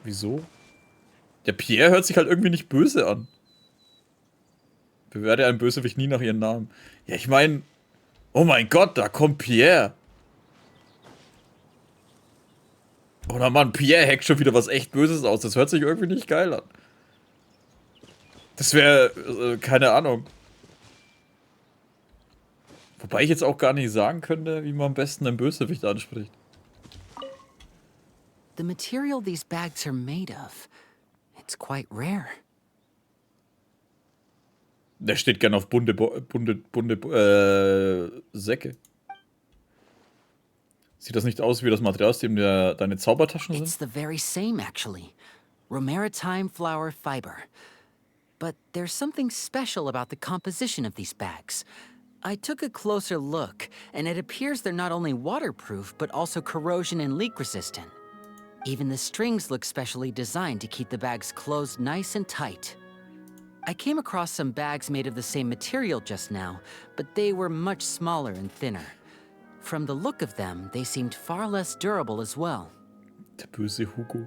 Wieso? Der Pierre hört sich halt irgendwie nicht böse an. Bewerte einen Bösewicht nie nach ihren Namen. Ja, ich meine... Oh mein Gott, da kommt Pierre. Oder Mann, Pierre hackt schon wieder was echt Böses aus. Das hört sich irgendwie nicht geil an. Das wäre... keine Ahnung. Wobei ich jetzt auch gar nicht sagen könnte, wie man am besten einen Bösewicht anspricht. The material these bags are made of, it's quite rare. Der steht gern auf bunte Säcke. Sieht das nicht aus wie das Material, aus dem deine Zaubertaschen sind? It's the very same, actually. Romaritime flower fiber. But there's something special about the composition of these bags. I took a closer look, and it appears they're not only waterproof, but also corrosion and leak resistant. Even the strings look specially designed to keep the bags closed nice and tight. I came across some bags made of the same material just now, but they were much smaller and thinner. From the look of them, they seemed far less durable as well. Der böse Hugo.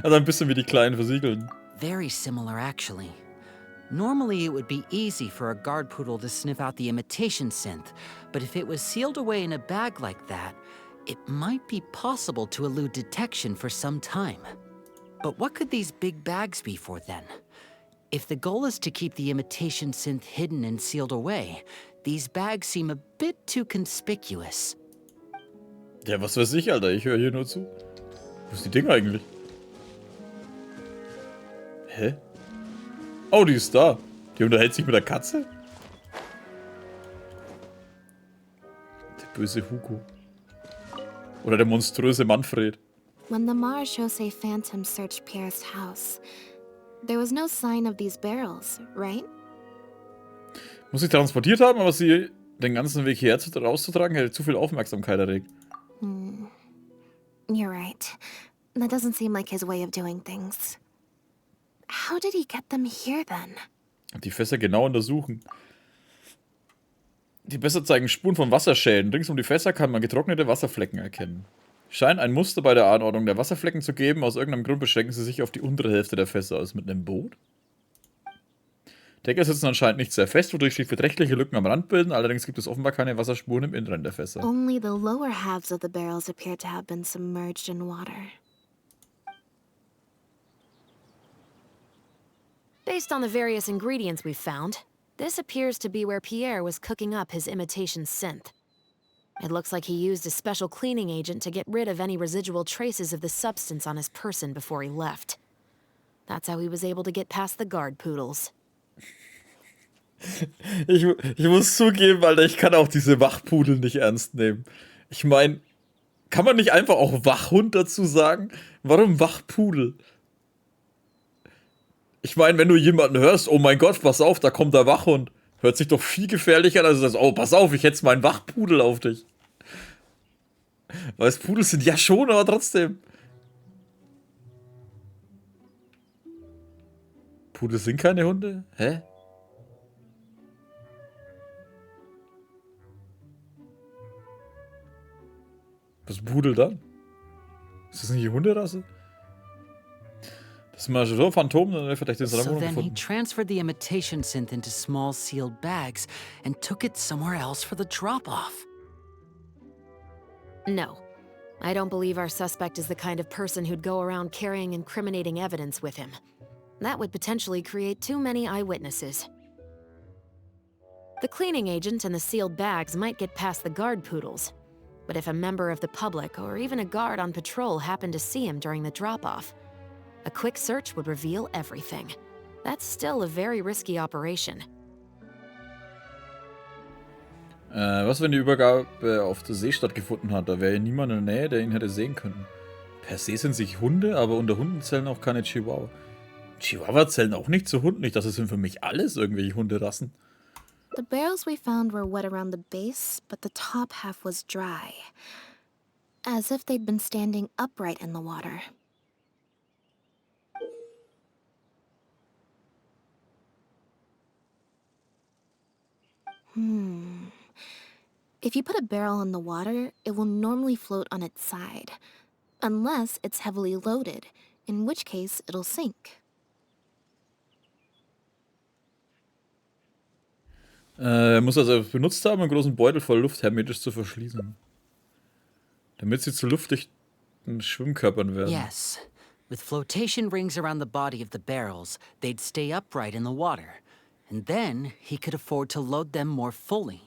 Also ein bisschen wie die kleinen Versiegeln. Very similar, actually. Normally, it would be easy for a guard poodle to sniff out the imitation synth, but if it was sealed away in a bag like that, it might be possible to elude detection for some time. But what could these big bags be for then? If the goal is to keep the imitation synth hidden and sealed away, these bags seem a bit too conspicuous. Ja, was weiß ich, Alter. Ich höre hier nur zu. Wo ist die Ding eigentlich? Hä? Oh, die ist da. Die unterhält sich mit der Katze? Der böse Hugo. Oder der monströse Manfred. When the Marechaussee Phantom searched Pierre's house, there was no sign of these barrels, right? Muss ich transportiert haben, aber sie den ganzen Weg hierher rauszutragen, hätte zu viel Aufmerksamkeit erregt. You're right. That doesn't seem like his way of doing things. How did he get them here then? Die Fässer genau untersuchen. Die Fässer zeigen Spuren von Wasserschäden. Rings um die Fässer kann man getrocknete Wasserflecken erkennen. Scheint ein Muster bei der Anordnung der Wasserflecken zu geben. Aus irgendeinem Grund beschränken sie sich auf die untere Hälfte der Fässer. Aus mit einem Boot? Deckel sitzen anscheinend nicht sehr fest, wodurch sich beträchtliche Lücken am Rand bilden. Allerdings gibt es offenbar keine Wasserspuren im Inneren der Fässer. Only the lower halves of the barrels appear to have been submerged in water. Based on the various ingredients we've found, this appears to be where Pierre was cooking up his imitation synth. It looks like he used a special cleaning agent to get rid of any residual traces of the substance on his person before he left. That's how he was able to get past the guard poodles. Ich muss zugeben, Alter, ich kann auch diese Wachpudel nicht ernst nehmen. Ich meine, kann man nicht einfach auch Wachhund dazu sagen? Warum Wachpudel? Ich meine, wenn du jemanden hörst, oh mein Gott, pass auf, da kommt der Wachhund. Hört sich doch viel gefährlicher an, als das, oh, pass auf, ich hetze meinen Wachpudel auf dich. Weil es Pudel sind ja schon, aber trotzdem. Pudel sind keine Hunde? Hä? Was ist Pudel dann? Ist das nicht die Hunderasse? Das Margeau Phantom, dann vielleicht den So then he gefunden. transferred the imitation synth into small sealed bags and took it somewhere else for the drop-off. No. I don't believe our suspect is the kind of person who'd go around carrying incriminating evidence with him. That would potentially create too many eyewitnesses. The cleaning agent and the sealed bags might get past the guard poodles. But if a member of the public or even a guard on patrol happened to see him during the drop-off, a quick search would reveal everything. That's still a very risky operation. Was, wenn die Übergabe auf der See stattgefunden hat? Da wäre ja niemand in der Nähe, der ihn hätte sehen können. Per se sind sich Hunde, aber unter Hunden zählen auch keine Chihuahua. Chihuahua zählen auch nicht zu Hunden. Nicht, das sind für mich alles irgendwelche Hunderassen. The barrels we found were wet around the base, but the top half was dry. As if they'd been standing upright in the water. If you put a barrel in the water, it will normally float on its side. Unless it's heavily loaded, in which case it'll sink. Muss also benutzt haben, einen großen Beutel voll Luft hermetisch zu verschließen. Damit sie zu luftdichten Schwimmkörpern werden. Yes. With flotation rings around the body of the barrels, they'd stay upright in the water. And then he could afford to load them more fully.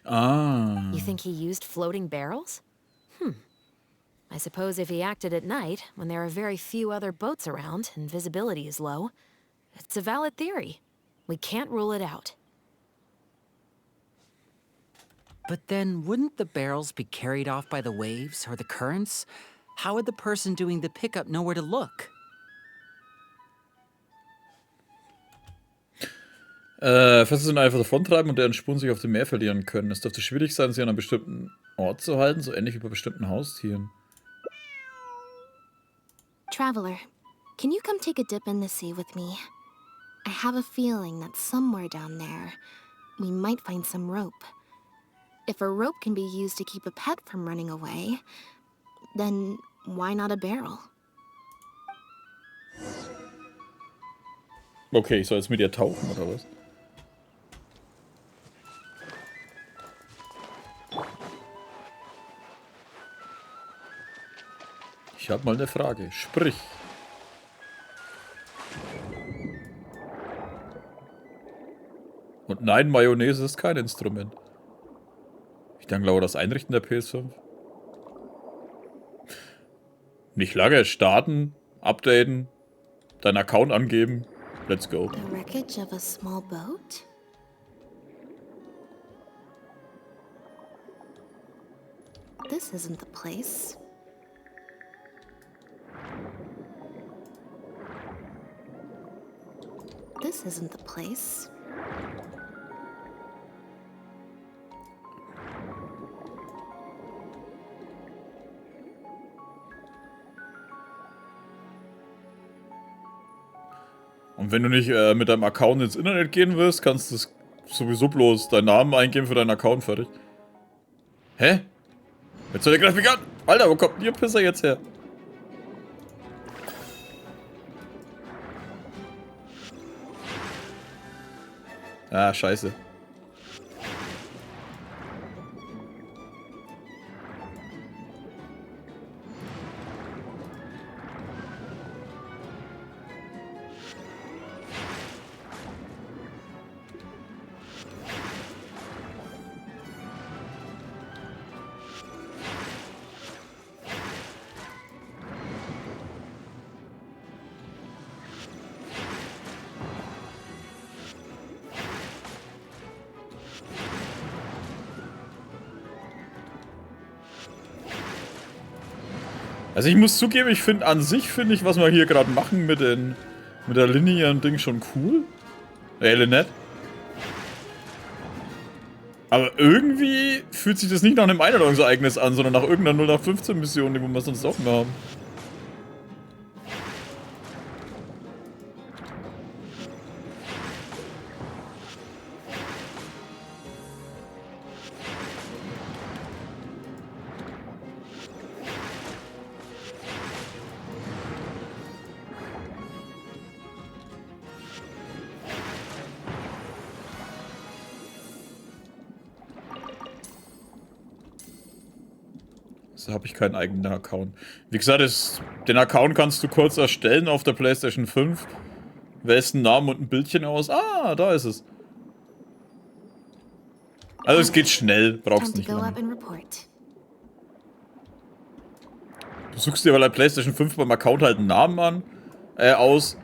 Ah. You think he used floating barrels? I suppose if he acted at night, when there are very few other boats around and visibility is low, it's a valid theory. We can't rule it out. But then, wouldn't the barrels be carried off by the waves or the currents? How would the person doing the pickup know where to look? Feste sind einfach davontreiben und deren Spuren sich auf dem Meer verlieren können. Es dürfte schwierig sein, sie an einem bestimmten Ort zu halten, so ähnlich wie bei bestimmten Haustieren. Traveler, can you come take a dip in the sea with me? I have a feeling that somewhere down there, we might find some rope. If a rope can be used to keep a pet from running away, then why not a barrel? Okay, ich soll jetzt mit ihr tauchen, oder was? Ich habe mal eine Frage. Sprich. Und nein, Mayonnaise ist kein Instrument. Ich dann glaube, das Einrichten der PS5. Nicht lange. Starten, updaten, deinen Account angeben. Let's go. The wreckage of a small boat? This isn't the place. This isn't the place. Und wenn du nicht mit deinem Account ins Internet gehen willst, kannst du sowieso bloß deinen Namen eingeben für deinen Account, fertig. Hä? Jetzt soll der Grafik an! Alter, wo kommt denn ihr Pisser jetzt her? Ah, scheiße. Also ich muss zugeben, ich finde an sich, was wir hier gerade machen mit der linearen Ding schon cool. Nett. Aber irgendwie fühlt sich das nicht nach einem Einladungsereignis an, sondern nach irgendeiner 0815 Mission, die wir sonst auch mehr haben. Da habe ich keinen eigenen Account. Wie gesagt, den Account kannst du kurz erstellen auf der PlayStation 5. Wählst einen Namen und ein Bildchen aus. Ah, da ist es. Also es geht schnell, brauchst nicht lange. Du suchst dir bei der PlayStation 5 beim Account halt einen Namen aus.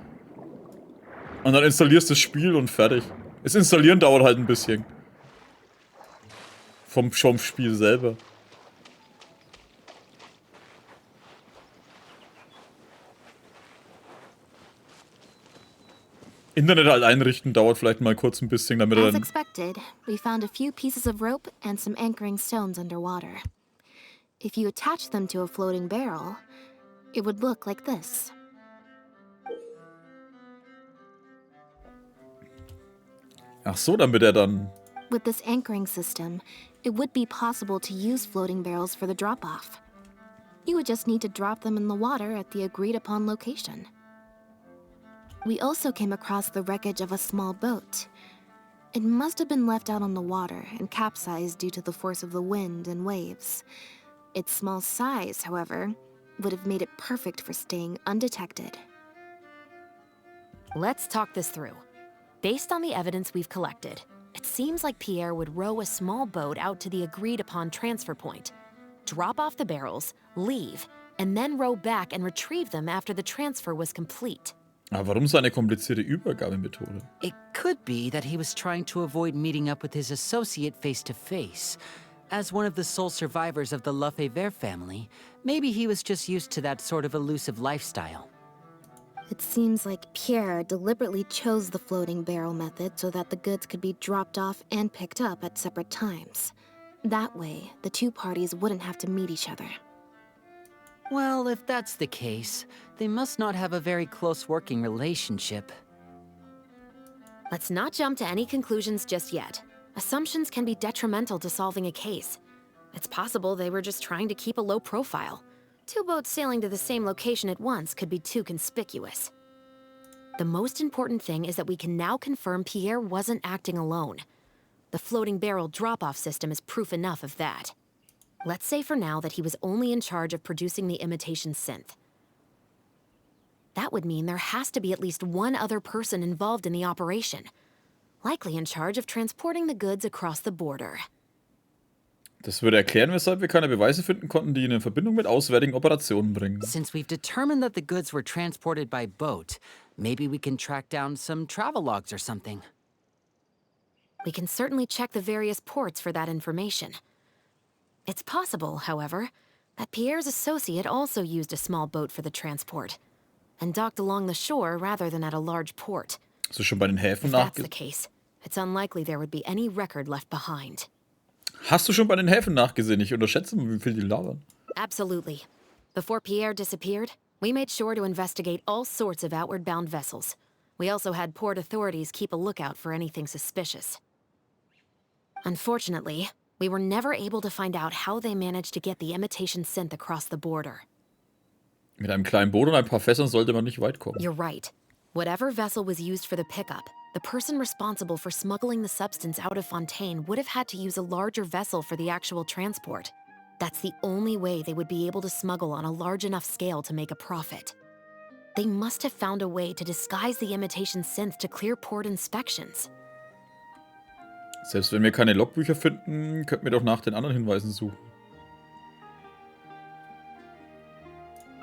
Und dann installierst das Spiel und fertig. Das Installieren dauert halt ein bisschen. Vom Spiel selber. Internet halt einrichten dauert vielleicht mal kurz ein bisschen, damit er As dann... expected, we found a few pieces of rope and some anchoring stones underwater. If you attach them to a floating barrel, it would look like this. Ach so, damit er dann... With this anchoring system, it would be possible to use floating barrels for the drop-off. You would just need to drop them in the water at the agreed upon location. We also came across the wreckage of a small boat. It must have been left out on the water and capsized due to the force of the wind and waves. Its small size, however, would have made it perfect for staying undetected. Let's talk this through. Based on the evidence we've collected, it seems like Pierre would row a small boat out to the agreed-upon transfer point, drop off the barrels, leave, and then row back and retrieve them after the transfer was complete. Aber warum so eine komplizierte Übergabemethode? It could be that he was trying to avoid meeting up with his associate face to face. As one of the sole survivors of the Lefebvre family, maybe he was just used to that sort of elusive lifestyle. It seems like Pierre deliberately chose the floating barrel method so that the goods could be dropped off and picked up at separate times. That way, the two parties wouldn't have to meet each other. Well, if that's the case, they must not have a very close working relationship. Let's not jump to any conclusions just yet. Assumptions can be detrimental to solving a case. It's possible they were just trying to keep a low profile. Two boats sailing to the same location at once could be too conspicuous. The most important thing is that we can now confirm Pierre wasn't acting alone. The floating barrel drop-off system is proof enough of that. Let's say for now that he was only in charge of producing the imitation synth. That would mean there has to be at least one other person involved in the operation, likely in charge of transporting the goods across the border. Das würde erklären, weshalb wir keine Beweise finden konnten, die ihn in Verbindung mit auswärtigen Operationen bringen. Since we've determined that the goods were transported by boat, maybe we can track down some travel logs or something. We can certainly check the various ports for that information. It's possible, however, that Pierre's associate also used a small boat for the transport and docked along the shore rather than at a large port. Hast du schon bei den Häfen If that's the nachgesehen? case, it's unlikely there would be any record left behind. Hast du schon bei den Häfen nachgesehen? Ich unterschätze, wie viel die labern. Absolutely. Before Pierre disappeared, we made sure to investigate all sorts of outward-bound vessels. We also had port authorities keep a lookout for anything suspicious. Unfortunately, we were never able to find out how they managed to get the imitation synth across the border. Mit einem kleinen Boot und ein paar Fässern sollte man nicht weit kommen. You're right. Whatever vessel was used for the pickup, the person responsible for smuggling the substance out of Fontaine would have had to use a larger vessel for the actual transport. That's the only way they would be able to smuggle on a large enough scale to make a profit. They must have found a way to disguise the imitation synth to clear port inspections. Selbst wenn wir keine Logbücher finden, könnten wir doch nach den anderen Hinweisen suchen.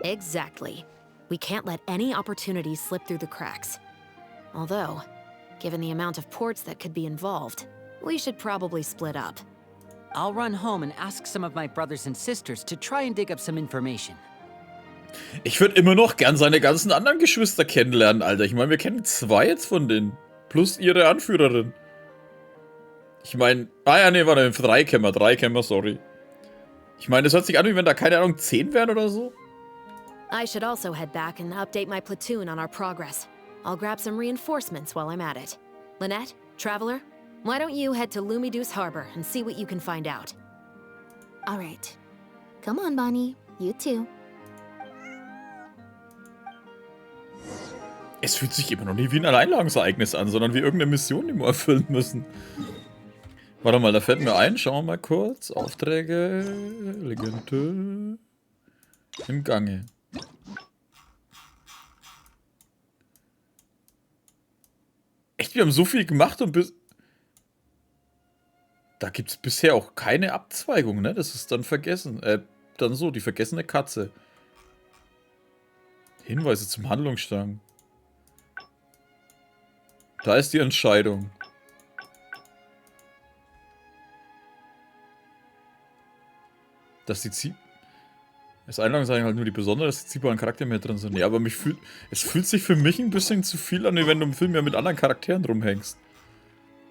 Exactly. We can't let any opportunities slip through the cracks. Although, given the amount of ports that could be involved, we should probably split up. I'll run home and ask some of my brothers and sisters to try and dig up some information. Ich würde immer noch gern seine ganzen anderen Geschwister kennenlernen, Alter. Ich meine, wir kennen 2 jetzt von denen. Plus ihre Anführerin. Ich meine, nee, warte, 3 kennen wir, sorry. Ich meine, das hört sich an, wie wenn da, keine Ahnung, 10 wären oder so. I should also head back and update my platoon on our progress. I'll grab some reinforcements while I'm at it. Lynette, Traveler, why don't you head to Lumidoos Harbor and see what you can find out? All right. Come on, Bonnie. You too. Es fühlt sich immer noch nie wie ein Alleinlagensereignis an, sondern wie irgendeine Mission, die wir erfüllen müssen. Warte mal, da fällt mir ein. Schauen wir mal kurz. Aufträge. Legende. Im Gange. Echt, wir haben so viel gemacht und bis... Da gibt es bisher auch keine Abzweigung, ne? Das ist dann vergessen. Dann so, die vergessene Katze. Hinweise zum Handlungsstrang. Da ist die Entscheidung. Dass die Das Einlagen sagen halt nur die besonderen, dass die ziehbaren Charaktere mehr drin sind. Ja, aber es fühlt sich für mich ein bisschen zu viel an, wie wenn du im Film ja mit anderen Charakteren rumhängst.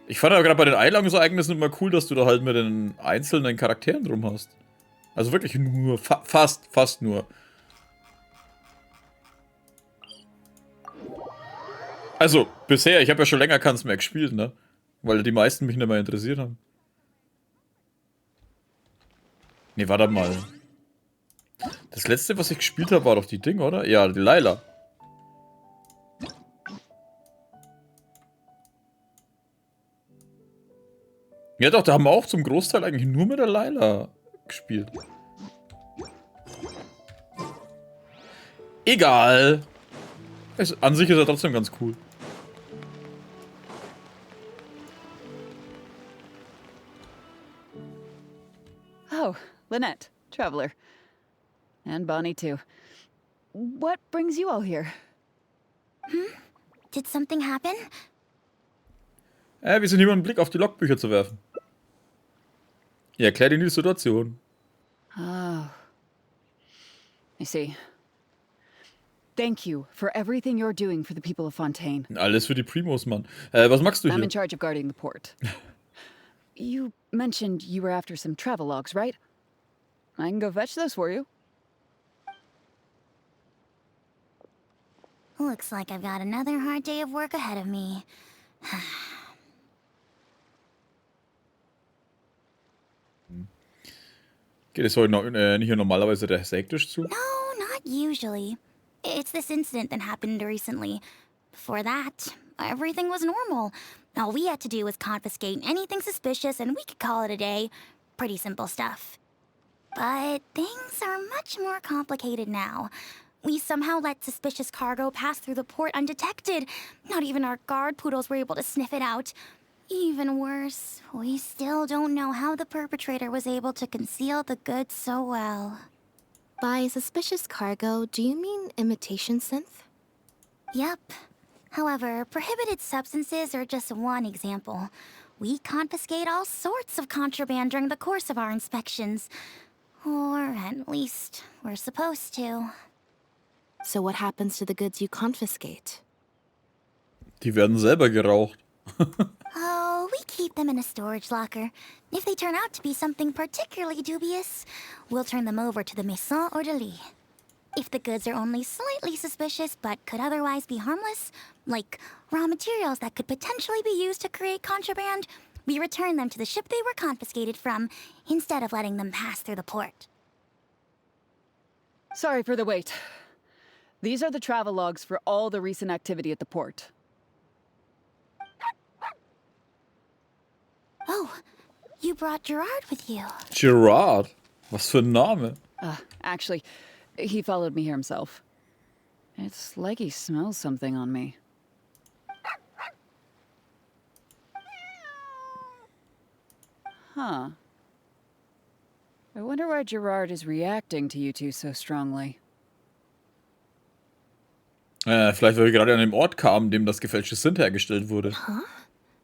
Ich fand aber gerade bei den Einladungsereignissen immer cool, dass du da halt mit den einzelnen Charakteren drum hast. Also wirklich nur, fast nur. Also, bisher, ich habe ja schon länger keins mehr gespielt, ne? Weil die meisten mich nicht mehr interessiert haben. Ne, warte mal. Das letzte, was ich gespielt habe, war doch die Ding, oder? Ja, die Layla. Ja doch, da haben wir auch zum Großteil eigentlich nur mit der Layla gespielt. Egal. An sich ist er trotzdem ganz cool. Oh, Lynette, traveler. And Bonnie, too. What brings you all here? Did something happen? Wir sind hier, um einen Blick auf die Logbücher zu werfen. Ja, erklär Ihnen die Situation. Oh. I see. Thank you for everything you're doing for the people of Fontaine. Alles für die Primos, Mann. Was magst du I'm hier? in charge of guarding the port. You mentioned you were after some travel logs, right? I can go fetch those for you. Looks like I've got another hard day of work ahead of me. Geht es heute noch, nicht hier normalerweise der hektisch zu? No, not usually. It's this incident that happened recently. Before that, everything was normal. All we had to do was confiscate anything suspicious and we could call it a day. Pretty simple stuff. But things are much more complicated now. We somehow let suspicious cargo pass through the port undetected. Not even our guard poodles were able to sniff it out. Even worse, we still don't know how the perpetrator was able to conceal the goods so well. By suspicious cargo, do you mean imitation synth? Yep. However, prohibited substances are just one example. We confiscate all sorts of contraband during the course of our inspections. Or at least, we're supposed to. So what happens to the goods you confiscate? Die werden selber geraucht. Oh, we keep them in a storage locker. If they turn out to be something particularly dubious, we'll turn them over to the Maison Orderly. If the goods are only slightly suspicious but could otherwise be harmless, like raw materials that could potentially be used to create contraband, we return them to the ship they were confiscated from, instead of letting them pass through the port. Sorry for the wait. These are the travel logs for all the recent activity at the port. Oh, you brought Gerard with you. Gerard? Was für ein Name? Actually, he followed me here himself. It's like he smells something on me. Huh. I wonder why Gerard is reacting to you two so strongly. Vielleicht, weil wir gerade an dem Ort kamen, dem das gefälschte Synth hergestellt wurde.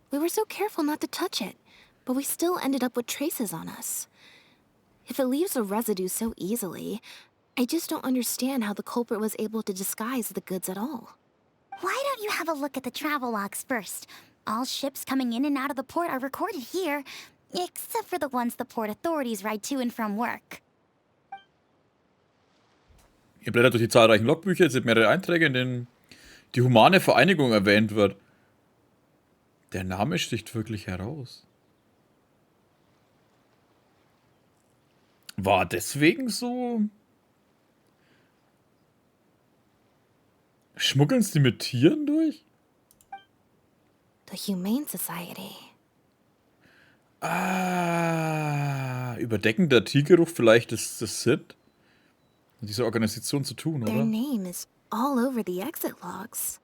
We were so careful not to touch it, but we still ended up with traces on us. If it leaves a residue so easily, I just don't understand how the culprit was able to disguise the goods at all. Why don't you have a look at the travel logs first? All ships coming in and out of the port are recorded here, except for the ones the port authorities ride to and from work. Ihr blättert durch die zahlreichen Logbücher, ihr seht mehrere Einträge, in denen die humane Vereinigung erwähnt wird. Der Name sticht wirklich heraus. War deswegen so? Schmuggeln sie mit Tieren durch? The Humane Society. Überdeckender Tiergeruch vielleicht ist das Sid? Mit dieser Organisation zu tun, Their oder? name is all over the exit logs.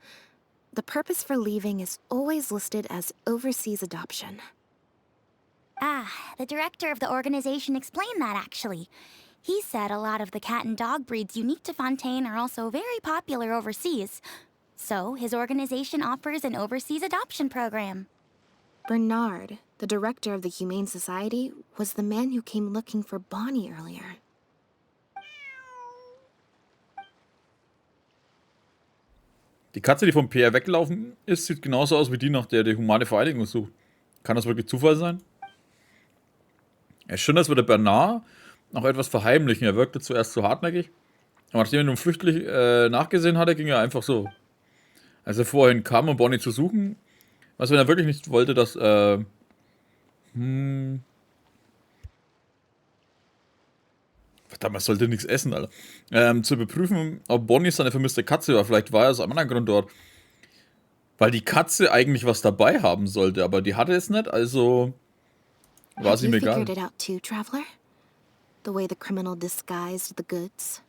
The purpose for leaving is always listed as overseas adoption. Ah, the director of the organization explained that actually. He said a lot of the cat and dog breeds unique to Fontaine are also very popular overseas. So his organization offers an overseas adoption program. Bernard, the director of the Humane Society, was the man who came looking for Bonnie earlier. Die Katze, die vom PR weggelaufen ist, sieht genauso aus wie die, nach der die humane Vereinigung sucht. Kann das wirklich Zufall sein? Ja, schön, dass wir der Bernard noch etwas verheimlichen. Er wirkte zuerst so hartnäckig, aber nachdem er nun flüchtig nachgesehen hatte, ging er einfach so. Als er vorhin kam, um Bonnie zu suchen, was wenn er wirklich nicht wollte, dass Verdammt, man sollte nichts essen, Alter. Zu überprüfen, ob Bonnie seine vermisste Katze war. Vielleicht war er aus einem anderen Grund dort. Weil die Katze eigentlich was dabei haben sollte, aber die hatte es nicht, also war Have sie you mir egal. figured it out too, Traveler? The way the criminal disguised the goods?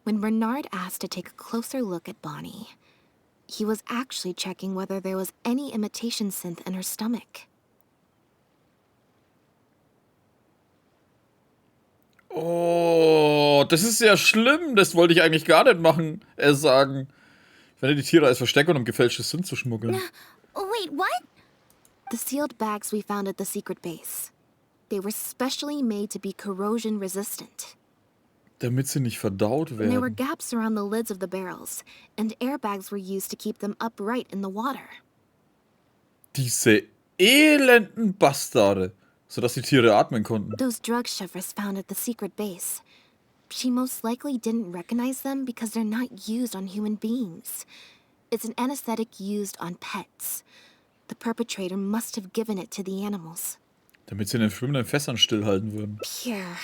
When Bernard asked to take a closer look at Bonnie, he was actually checking whether there was any imitation synth in her stomach. Oh, das ist ja schlimm. Das wollte ich eigentlich gar nicht machen, sagen. Ich werde die Tiere als Versteckung, um gefälschtes Sinn zu schmuggeln. Wait, what? The sealed bags we found at the secret base. They were specially made to be corrosion resistant. Damit sie nicht verdaut There were werden. gaps around the lids of the barrels, and airbags were used to keep them upright in the water. Diese elenden Bastarde. Sodass die Tiere atmen konnten. Those drug shovers found at the secret base. She most likely didn't recognize them because they're not used on human beings. It's an anesthetic used on pets. The perpetrator must have given it to the animals. Damit sie in den schwimmenden Fässern stillhalten würden. Pierre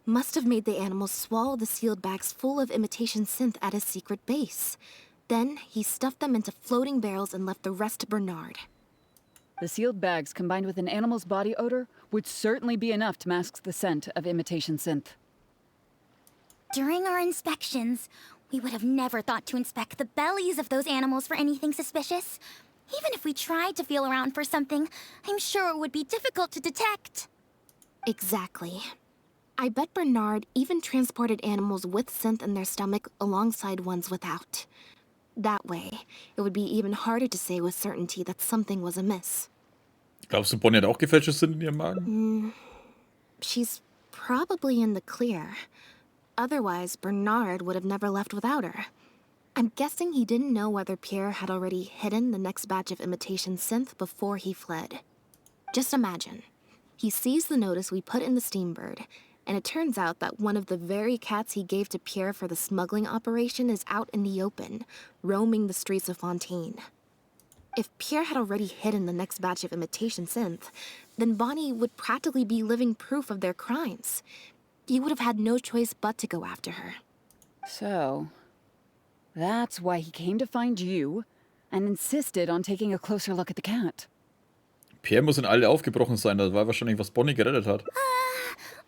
must have made the animals swallow the sealed bags full of imitation synth at his secret base. Then he stuffed them into floating barrels and left the rest to Bernard. The sealed bags combined with an animal's body odor would certainly be enough to mask the scent of imitation synth. During our inspections, we would have never thought to inspect the bellies of those animals for anything suspicious. Even if we tried to feel around for something, I'm sure it would be difficult to detect. Exactly. I bet Bernard even transported animals with synth in their stomach alongside ones without. That way, it would be even harder to say with certainty that something was amiss. Glaubst du, Bonnie hat auch gefälschtes Sinn in ihrem Magen? She's probably in the clear. Otherwise, Bernard would have never left without her. I'm guessing he didn't know whether Pierre had already hidden the next batch of imitation synth before he fled. Just imagine. He sees the notice we put in the Steambird, and it turns out that one of the very cats he gave to Pierre for the smuggling operation is out in the open, roaming the streets of Fontaine. If Pierre had already hidden the next batch of imitation synth, then Bonnie would practically be living proof of their crimes. He would have had no choice but to go after her. So, that's why he came to find you and insisted on taking a closer look at the cat. Pierre muss in alle aufgebrochen sein. Das war wahrscheinlich, was Bonnie gerettet hat.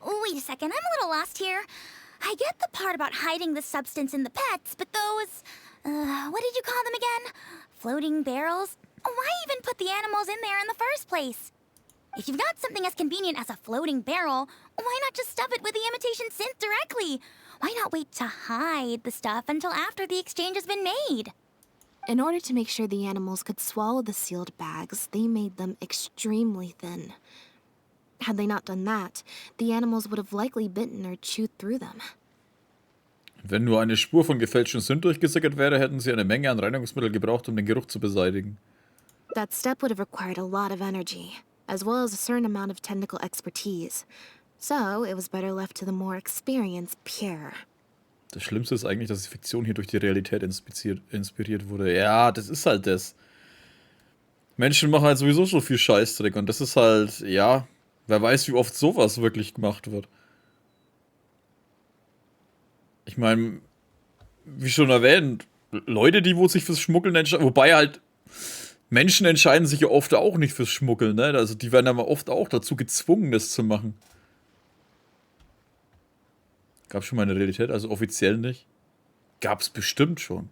Wait a second, I'm a little lost here. I get the part about hiding the substance in the pets, but those... what did you call them again? Floating barrels? Why even put the animals in there in the first place? If you've got something as convenient as a floating barrel, why not just stuff it with the imitation synth directly? Why not wait to hide the stuff until after the exchange has been made? In order to make sure the animals could swallow the sealed bags, they made them extremely thin. Had they not done that, the animals would have likely bitten or chewed through them. Wenn nur eine Spur von gefälschtem Sinn durchgesickert wäre, hätten sie eine Menge an Reinigungsmittel gebraucht, um den Geruch zu beseitigen. That step would have required a lot of energy, as well as a certain amount of technical expertise. So, it was better left to the more experienced Pierre. Das Schlimmste ist eigentlich, dass die Fiktion hier durch die Realität inspiriert wurde. Ja, das ist halt das. Menschen machen halt sowieso so viel Scheißdreck und das ist halt, ja, wer weiß, wie oft sowas wirklich gemacht wird. Ich meine, wie schon erwähnt, Leute, die wo sich fürs Schmuggeln entscheiden, wobei halt Menschen entscheiden sich ja oft auch nicht fürs Schmuggeln, ne? Also die werden aber oft auch dazu gezwungen, das zu machen. Gab's schon mal eine Realität, also offiziell nicht? Gab's bestimmt schon.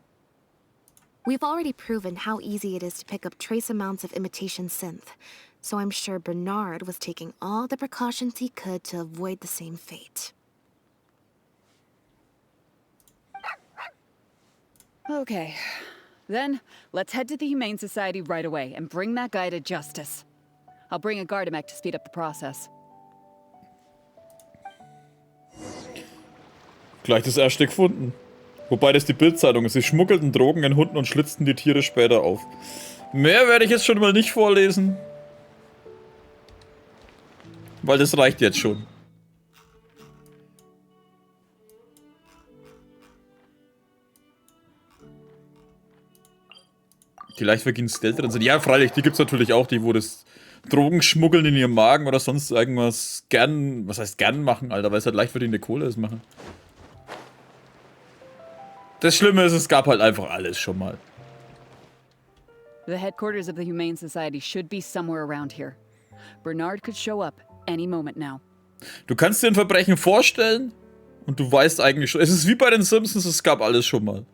We've already proven how easy it is to pick up trace amounts of imitation synth, so I'm sure Bernard was taking all the precautions he could to avoid the same fate. Okay. Then, let's head to the Humane Society right away and bring that guy to justice. I'll bring a Gardamek to speed up the process. Gleich das erste gefunden. Wobei das die Bildzeitung ist. Sie schmuggelten Drogen in Hunden und schlitzten die Tiere später auf. Mehr werde ich jetzt schon mal nicht vorlesen. Weil das reicht jetzt schon. Die leicht verdienten Stealth drin sind. Ja, freilich, die gibt es natürlich auch, die wo das Drogen schmuggeln in ihrem Magen oder sonst irgendwas gern, was heißt gern machen, Alter, weil es halt leicht verdiente Kohle ist, machen. Das Schlimme ist, es gab halt einfach alles schon mal. The headquarters of the Humane Society should be somewhere around here. Bernard could show up any moment now. Du kannst dir ein Verbrechen vorstellen und du weißt eigentlich schon, es ist wie bei den Simpsons, es gab alles schon mal.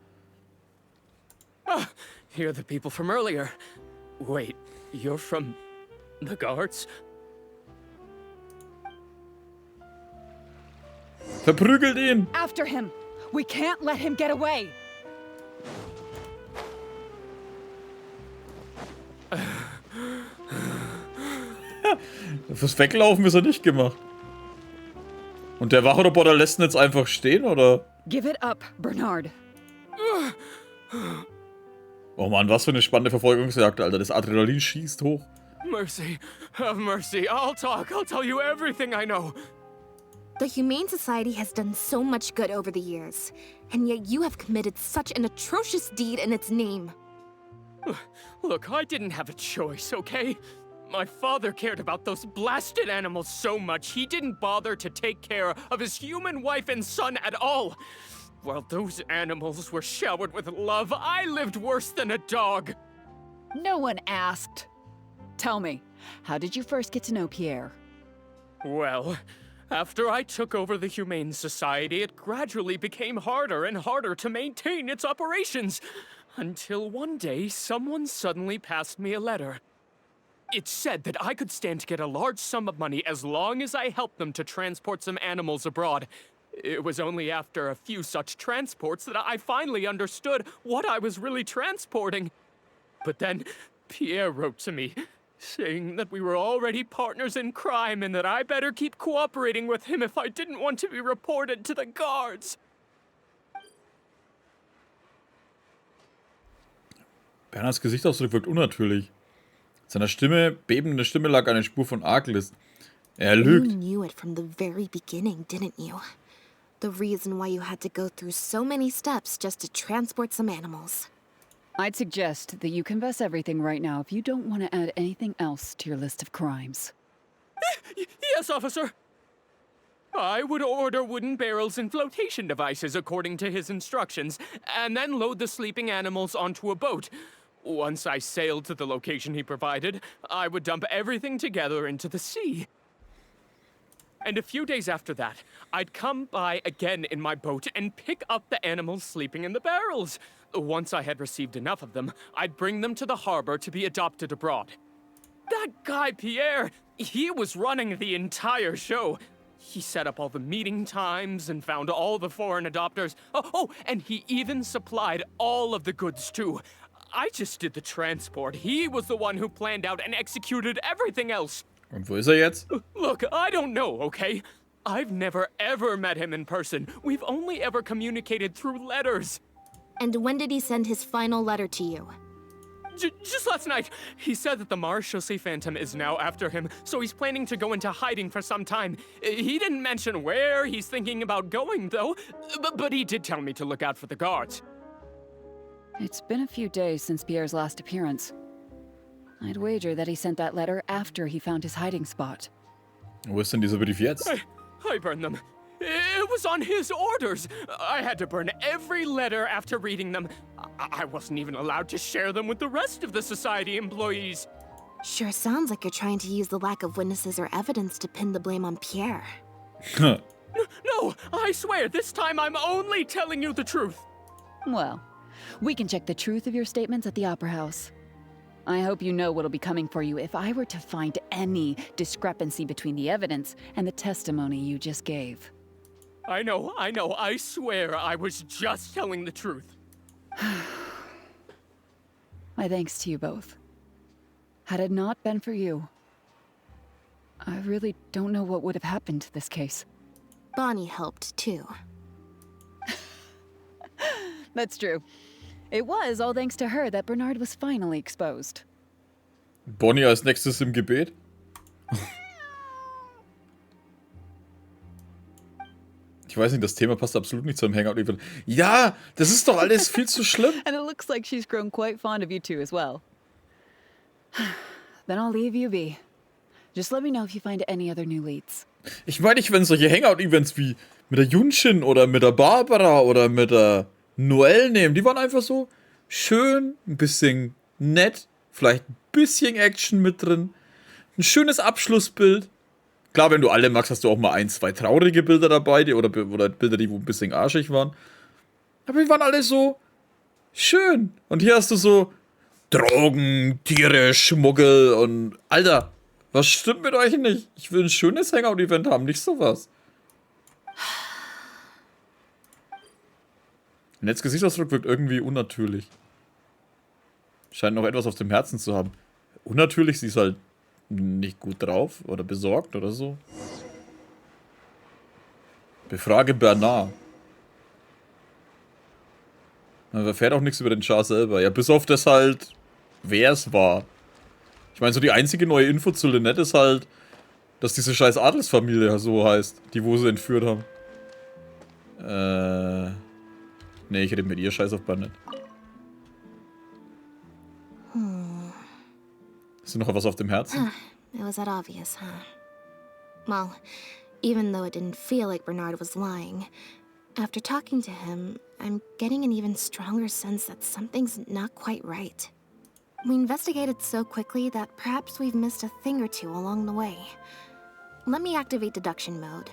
Ah, you're the people from earlier. Wait, you're from the guards? Verprügelt ihn! After him! We can't let him get away! Fürs Weglaufen ist er nicht gemacht. Und der Wachroboter lässt ihn jetzt einfach stehen, oder? Give it up, Bernard. Oh Mann, was für eine spannende Verfolgungsjagd, Alter. Das Adrenalin schießt hoch. Mercy, have mercy. I'll talk. I'll tell you everything I know. The Humane Society has done so much good over the years, and yet you have committed such an atrocious deed in its name. Look, I didn't have a choice, okay? My father cared about those blasted animals so much, he didn't bother to take care of his human wife and son at all. While those animals were showered with love, I lived worse than a dog. No one asked. Tell me, how did you first get to know Pierre? Well, after I took over the Humane Society, it gradually became harder and harder to maintain its operations. Until one day, someone suddenly passed me a letter. It said that I could stand to get a large sum of money as long as I helped them to transport some animals abroad. It was only after a few such transports that I finally understood what I was really transporting. But then, Pierre wrote to me, saying that we were already partners in crime and that I better keep cooperating with him if I didn't want to be reported to the guards. Bernhards Gesichtsausdruck wirkt unnatürlich. Seiner Stimme, bebende Stimme lag eine Spur von Arglist. Er You lügt. knew it from the very beginning, didn't you? The reason why you had to go through so many steps just to transport some animals. I'd suggest that you confess everything right now if you don't want to add anything else to your list of crimes. Yes, officer. I would order wooden barrels and flotation devices according to his instructions, and then load the sleeping animals onto a boat. Once I sailed to the location he provided, I would dump everything together into the sea. And a few days after that, I'd come by again in my boat and pick up the animals sleeping in the barrels. Once I had received enough of them, I'd bring them to the harbor to be adopted abroad. That guy, Pierre, he was running the entire show. He set up all the meeting times and found all the foreign adopters. Oh, and he even supplied all of the goods too. I just did the transport. He was the one who planned out and executed everything else. Und wo ist er jetzt? Look, I don't know, okay? I've never ever met him in person. We've only ever communicated through letters. And when did he send his final letter to you? Just last night, he said that the Marechaussee Phantom is now after him, so he's planning to go into hiding for some time. He didn't mention where he's thinking about going, though, but he did tell me to look out for the guards. It's been a few days since Pierre's last appearance. I'd wager that he sent that letter after he found his hiding spot. Wo ist denn dieser Brief jetzt? I burned them. It was on his orders. I had to burn every letter after reading them. I wasn't even allowed to share them with the rest of the society employees. Sure sounds like you're trying to use the lack of witnesses or evidence to pin the blame on Pierre. No, I swear, this time I'm only telling you the truth. Well, we can check the truth of your statements at the Opera House. I hope you know what'll be coming for you if I were to find any discrepancy between the evidence and the testimony you just gave. I know. I swear I was just telling the truth. My thanks to you both. Had it not been for you, I really don't know what would have happened to this case. Bonnie helped, too. That's true. It was all thanks to her that Bernard was finally exposed. Bonnie als nächstes im Gebet? Ich weiß nicht, das Thema passt absolut nicht zum Hangout. Ja, das ist doch alles viel zu schlimm. And it looks like she's grown quite fond of you two as well. Then I'll leave you be. Just let me know if you find any other new leads. Ich meine, wenn solche Hangout-Events wie mit der Junshin oder mit der Barbara oder mit der Noelle nehmen, die waren einfach so schön, ein bisschen nett, vielleicht ein bisschen Action mit drin, ein schönes Abschlussbild. Klar, wenn du alle magst, hast du auch mal 1, 2 traurige Bilder dabei, oder Bilder, die wo ein bisschen arschig waren. Aber die waren alle so schön. Und hier hast du so Drogen, Tiere, Schmuggel und... Alter, was stimmt mit euch nicht? Ich will ein schönes Hangout-Event haben, nicht sowas. Nets Gesichtsausdruck wirkt irgendwie unnatürlich. Scheint noch etwas auf dem Herzen zu haben. Unnatürlich, sie ist halt nicht gut drauf oder besorgt oder so. Befrage Bernard. Man erfährt auch nichts über den Char selber. Ja, bis auf das halt, wer es war. Ich meine, so die einzige neue Info zu Lynette ist halt, dass diese scheiß Adelsfamilie so heißt, die wo sie entführt haben. Nee, ich rede mit ihr, scheiß auf Bernard. Ist noch was auf dem Herzen? It was that obvious, huh? Well, even though it didn't feel like Bernard was lying, after talking to him, I'm getting an even stronger sense that something's not quite right. We investigated so quickly that perhaps we've missed a thing or two along the way. Let me activate deduction mode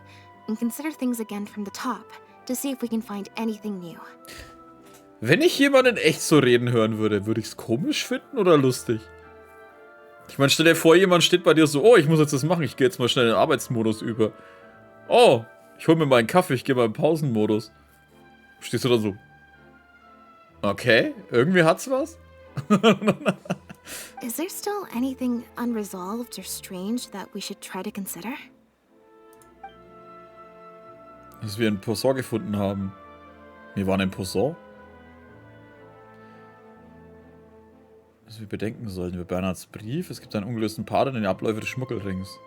and consider things again from the top to see if we can find anything new. Wenn ich jemanden echt so reden hören würde, würde ich es komisch finden oder lustig? Ich meine, stell dir vor, jemand steht bei dir so, oh, ich muss jetzt das machen, ich gehe jetzt mal schnell in den Arbeitsmodus über. Oh, ich hol mir mal einen Kaffee, ich gehe mal in den Pausenmodus. Stehst du da so? Okay, irgendwie hat's was? Is there still anything unresolved or strange that we should try to consider? Dass wir einen Poisson gefunden haben. Wir waren ein Poisson? Was wir bedenken sollen über Bernhards Brief. Es gibt einen ungelösten Part in den Abläufe des Schmuggelrings.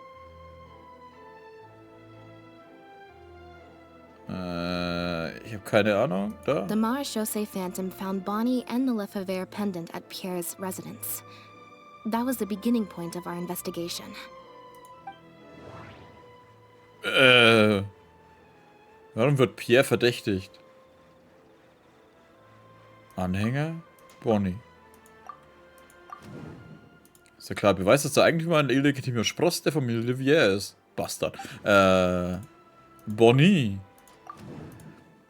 Ich habe keine Ahnung. Da. The Marechaussee Phantom found Bonnie and the Lefebvre pendant at Pierre's residence. That was the beginning point of our investigation. Warum wird Pierre verdächtigt? Anhänger? Bonnie. Ist ja klar, Beweis, dass der Eigentümer ein illegitimer Spross der Familie Livier ist. Bastard. Bonnie.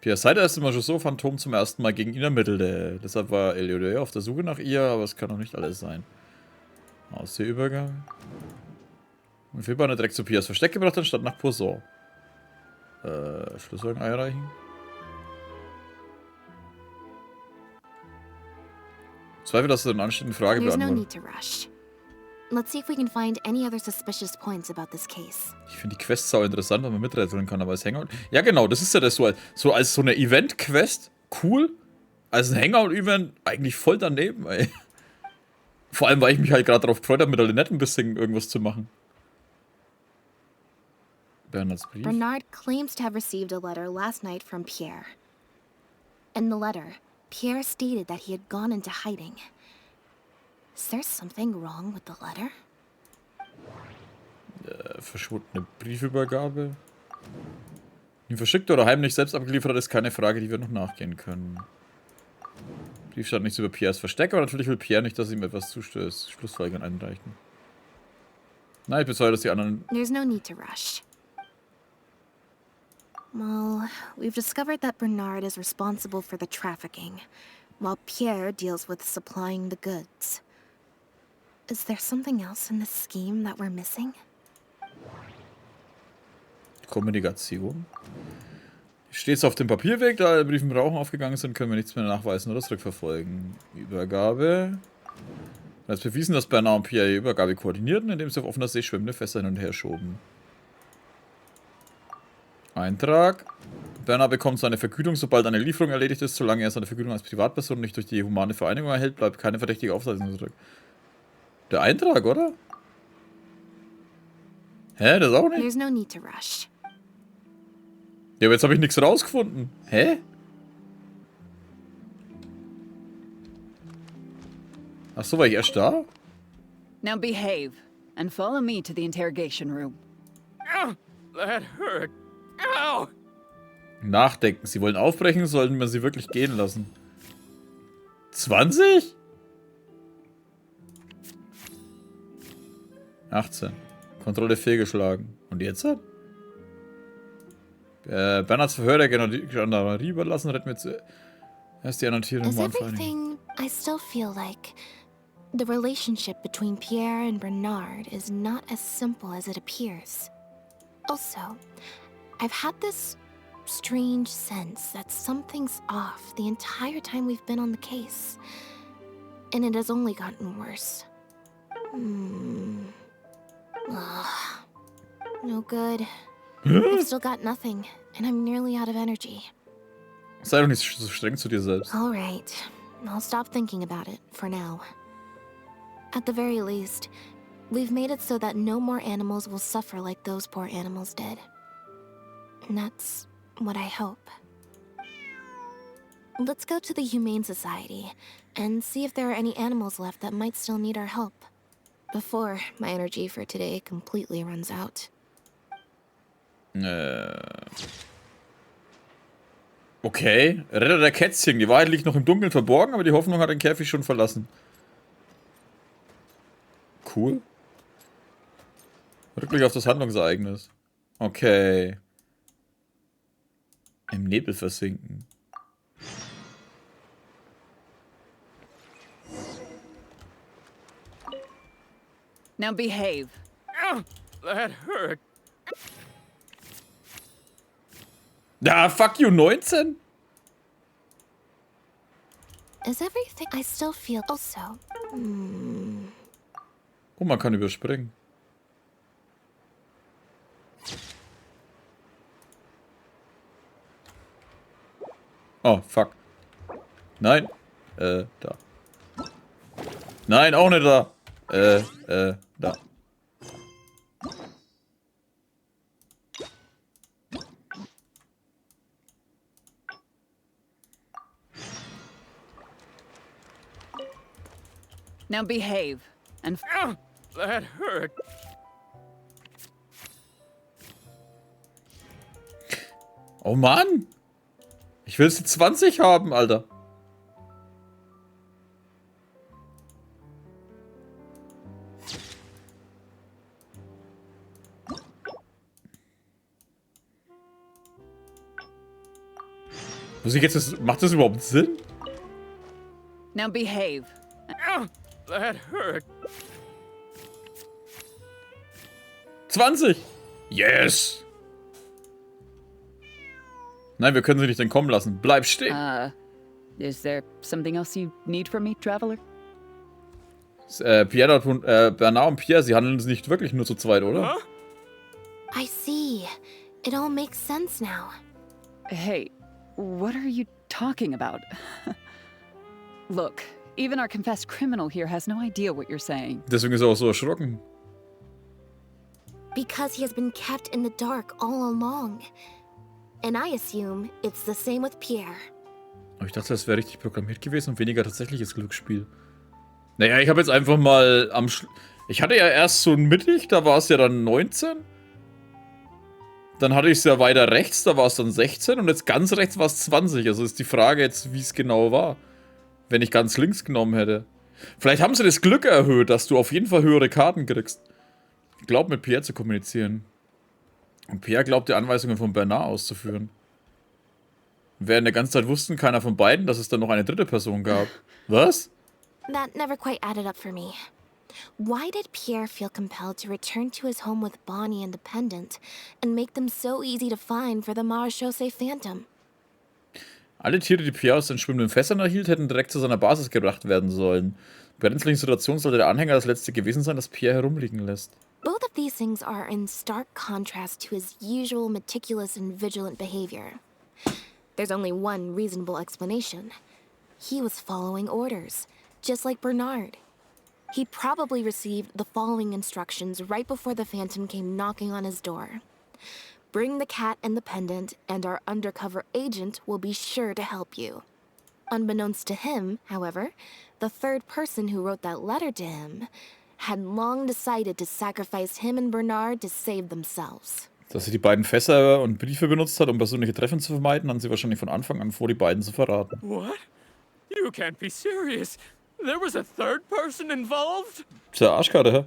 Pierre seit erst mal so Phantom zum ersten Mal gegen ihn ermittelte. Deshalb war Eliodor auf der Suche nach ihr, aber es kann doch nicht alles sein. Ausseeübergang. Und Filban hat direkt zu Pierres Versteck gebracht, anstatt nach Poisson. Schlüsselwagen einreichen. Zweifel, dass du eine anstehende Frage There's no beantwortet. need to rush. Let's see if we can find any other suspicious points about this case. Ich finde die Quests sau interessant, weil man miträtseln kann, aber als Hangout... Ja genau, das ist ja das so als so eine Event-Quest, cool. Als ein Hangout-Event eigentlich voll daneben, ey. Vor allem, weil ich mich halt gerade darauf gefreut habe, mit der Lynette ein bisschen irgendwas zu machen. Bernards Brief. Bernard claims to have received a letter last night from Pierre. In the letter, Pierre stated that he had gone into hiding. Is there something wrong with the letter? Verschwundene Briefübergabe. Die verschickt oder heimlich selbst abgeliefert hat, ist keine Frage, die wir noch nachgehen können. Brief stand nichts über Pierres Versteck, aber natürlich will Pierre nicht, dass ihm etwas zustößt. Schlussfolgerungen einreichen. Nein, ich bezweifle, dass die anderen... There's no need to rush. Well, we've discovered that Bernard is responsible for the trafficking, while Pierre deals with supplying the goods. Is there something else in this scheme that we're missing? Kommunikation. Steht es auf dem Papierweg, da die Briefe im Rauchen aufgegangen sind, können wir nichts mehr nachweisen oder zurückverfolgen. Übergabe. Es ist bewiesen, dass Bernard und Pierre die Übergabe koordinierten, indem sie auf offener See schwimmende Fässer hin und her schoben. Eintrag. Bernard bekommt seine Vergütung, sobald eine Lieferung erledigt ist. Solange er seine Vergütung als Privatperson nicht durch die humane Vereinigung erhält, bleibt keine verdächtige Aufzeichnung zurück. Der Eintrag, oder? Hä, das auch nicht? There's no need to rush. Ja, aber jetzt habe ich nichts rausgefunden. Hä? Ach so, war ich erst da? Now behave. and follow me to the interrogation room. Ow, that hurt. Ow! Nachdenken. Sie wollen aufbrechen, sollten wir sie wirklich gehen lassen. 20? 18. Kontrolle fehlgeschlagen. Und jetzt? Bernhards Verhör der Gendarmerie überlassen, retten wir zuerst die anderen Tiere Is nochmal anfangen. everything... I still feel like... The relationship between Pierre and Bernard is not as simple as it appears. Also, I've had this strange sense that something's off the entire time we've been on the case. And it has only gotten worse. Ugh. No good. I've still got nothing, and I'm nearly out of energy. Sei doch nicht so streng zu dir selbst. Alright, I'll stop thinking about it for now. At the very least, we've made it so that no more animals will suffer like those poor animals did. And that's what I hope. Let's go to the Humane Society and see if there are any animals left that might still need our help. Before my energy for today completely runs out. Okay. Retter der Kätzchen. Die Wahrheit liegt noch im Dunkeln verborgen, aber die Hoffnung hat den Käfig schon verlassen. Cool. Rückblick auf das Handlungsereignis. Okay. Im Nebel versinken. Now behave. Ow, that hurt. Ja, fuck you, 19? Is everything... I still feel... Also... Oh, man kann überspringen. Oh, fuck. Nein. Da. Nein, auch nicht da. Da. Now behave. And Ow, that hurt. Oh Mann! Ich will die 20 haben, Alter. Muss ich jetzt das, macht das überhaupt Sinn? now behave. Ow, that hurt. 20! Yes! Nein, wir können sie nicht entkommen lassen. Bleib stehen. Is there something else you need from me, traveler? Bernard und Pierre, sie handeln nicht wirklich nur zu zweit, oder? Huh? I see. It all makes sense now. Hey, what are you talking about? Look, even our confessed criminal here has no idea what you're saying. Deswegen ist er auch so erschrocken. Because he has been kept in the dark all along. And I assume it's the same with Pierre. Aber ich dachte, das wäre richtig programmiert gewesen und weniger tatsächliches Glücksspiel. Naja, ich habe jetzt einfach mal ich hatte ja erst so mittig, da war es ja dann 19. Dann hatte ich es ja weiter rechts, da war es dann 16 und jetzt ganz rechts war es 20. Also ist die Frage jetzt, wie es genau war. Wenn ich ganz links genommen hätte. Vielleicht haben sie das Glück erhöht, dass du auf jeden Fall höhere Karten kriegst. Ich glaube, mit Pierre zu kommunizieren. Und Pierre glaubt, die Anweisungen von Bernard auszuführen. Während der ganze Zeit wussten keiner von beiden, dass es dann noch eine dritte Person gab. Was? That never quite added up for me. Why did Pierre feel compelled to return to his home with Bonnie and the pendant and make them so easy to find for the Marechaussee Phantom? Alle Tiere, die Pierre aus den schwimmenden Fässern erhielt, hätten direkt zu seiner Basis gebracht werden sollen. Bei der brenzlichen Situation sollte der Anhänger das letzte gewesen sein, das Pierre herumliegen lässt. Both of these things are in stark contrast to his usual meticulous and vigilant behavior. There's only one reasonable explanation. He was following orders, just like Bernard. He probably received the following instructions right before the Phantom came knocking on his door. Bring the cat and the pendant, and our undercover agent will be sure to help you. Unbeknownst to him, however, the third person who wrote that letter to him had long decided to sacrifice him and Bernard to save themselves. Dass sie die beiden Fässer und Briefe benutzt hat, um persönliche Treffen zu vermeiden, haben sie wahrscheinlich von Anfang an vor, die beiden zu verraten. What? You can't be serious. There was a third person involved? Tja, Arschkarte, hä?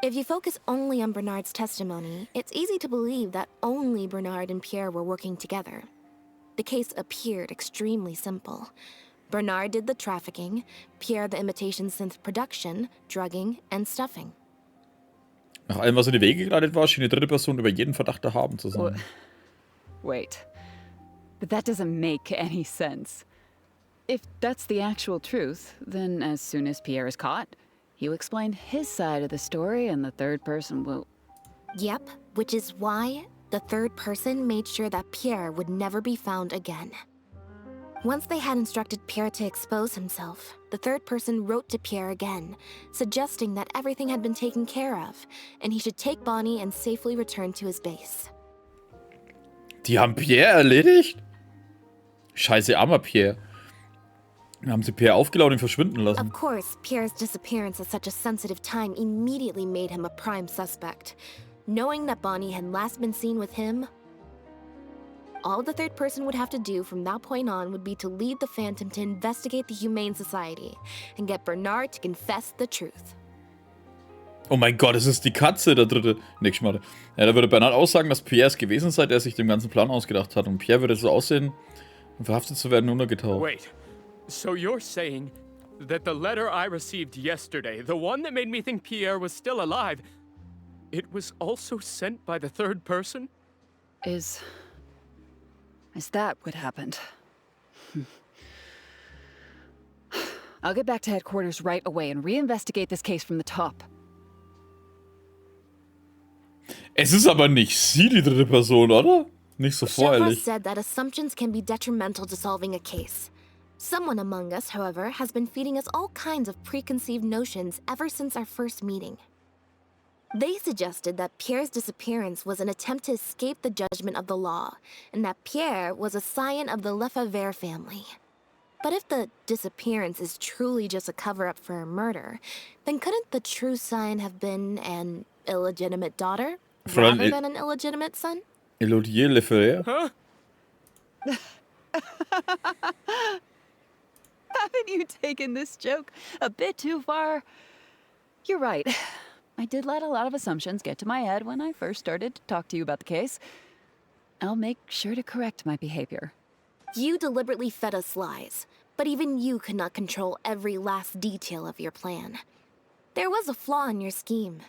If you focus only on Bernard's testimony, it's easy to believe that only Bernard and Pierre were working together. The case appeared extremely simple. Bernard did the trafficking, Pierre the imitation synth production, drugging, and stuffing. Nach allem, was in die Wege geleitet war, schien die dritte Person über jeden Verdacht erhaben zu sein. Wait. But that doesn't make any sense. If that's the actual truth, then as soon as Pierre is caught, he'll explain his side of the story and the third person will... Yep, which is why the third person made sure that Pierre would never be found again. Once they had instructed Pierre to expose himself, the third person wrote to Pierre again, suggesting that everything had been taken care of, and he should take Bonnie and safely return to his base. Die haben Pierre erledigt? Scheiße, armer Pierre. Dann haben sie Pierre aufgeladen und ihn verschwinden lassen. Of course, Pierre's disappearance at such a sensitive time immediately made him a prime suspect. Knowing that Bonnie had last been seen with him, all the third person would have to do from that point on would be to lead the Phantom to investigate the Humane Society and get Bernard to confess the truth. Oh mein Gott, es ist die Katze, der dritte. Nee, Schmarre. Ja, da würde Bernard aussagen, dass Pierre es gewesen sei, der sich den ganzen Plan ausgedacht hat. Und Pierre würde so aussehen, um verhaftet zu werden, untergetaucht. Wait, so you're saying that the letter I received yesterday, the one that made me think Pierre was still alive, it was also sent by the third person? Is that what happened? I'll get back to headquarters right away and reinvestigate this case from the top. Es ist aber nicht sie, die dritte Person, oder? Nicht so Shepard voreilig. said that assumptions can be detrimental to solving a case. Someone among us, however, has been feeding us all kinds of preconceived notions ever since our first meeting. They suggested that Pierre's disappearance was an attempt to escape the judgment of the law, and that Pierre was a scion of the Lefebvre family. But if the disappearance is truly just a cover-up for a murder, then couldn't the true scion have been an illegitimate daughter, Fräulein rather than an illegitimate son? Elodier Lefebvre? Huh? Haven't you taken this joke a bit too far? You're right. I did let a lot of assumptions get to my head when I first started to talk to you about the case. I'll make sure to correct my behavior. You deliberately fed us lies, but even you could not control every last detail of your plan. There was a flaw in your scheme,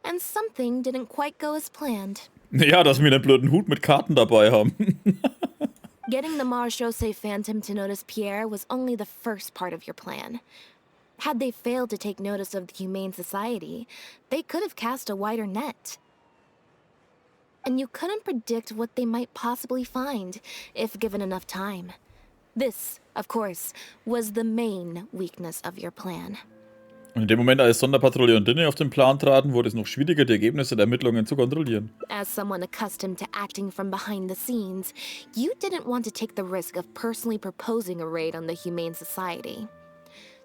and something didn't quite go as planned. Ja, dass wir einen blöden Hut mit Karten dabei haben. Getting the Marechaussee Phantom to notice Pierre was only the first part of your plan. Had they failed to take notice of the Humane Society, they could have cast a wider net. And you couldn't predict what they might possibly find, if given enough time. This, of course, was the main weakness of your plan. Und in dem Moment, als Sonderpatrouille und Dinne auf den Plan traten, wurde es noch schwieriger, die Ergebnisse der Ermittlungen zu kontrollieren. As someone accustomed to acting from behind the scenes, you didn't want to take the risk of personally proposing a raid on the Humane Society.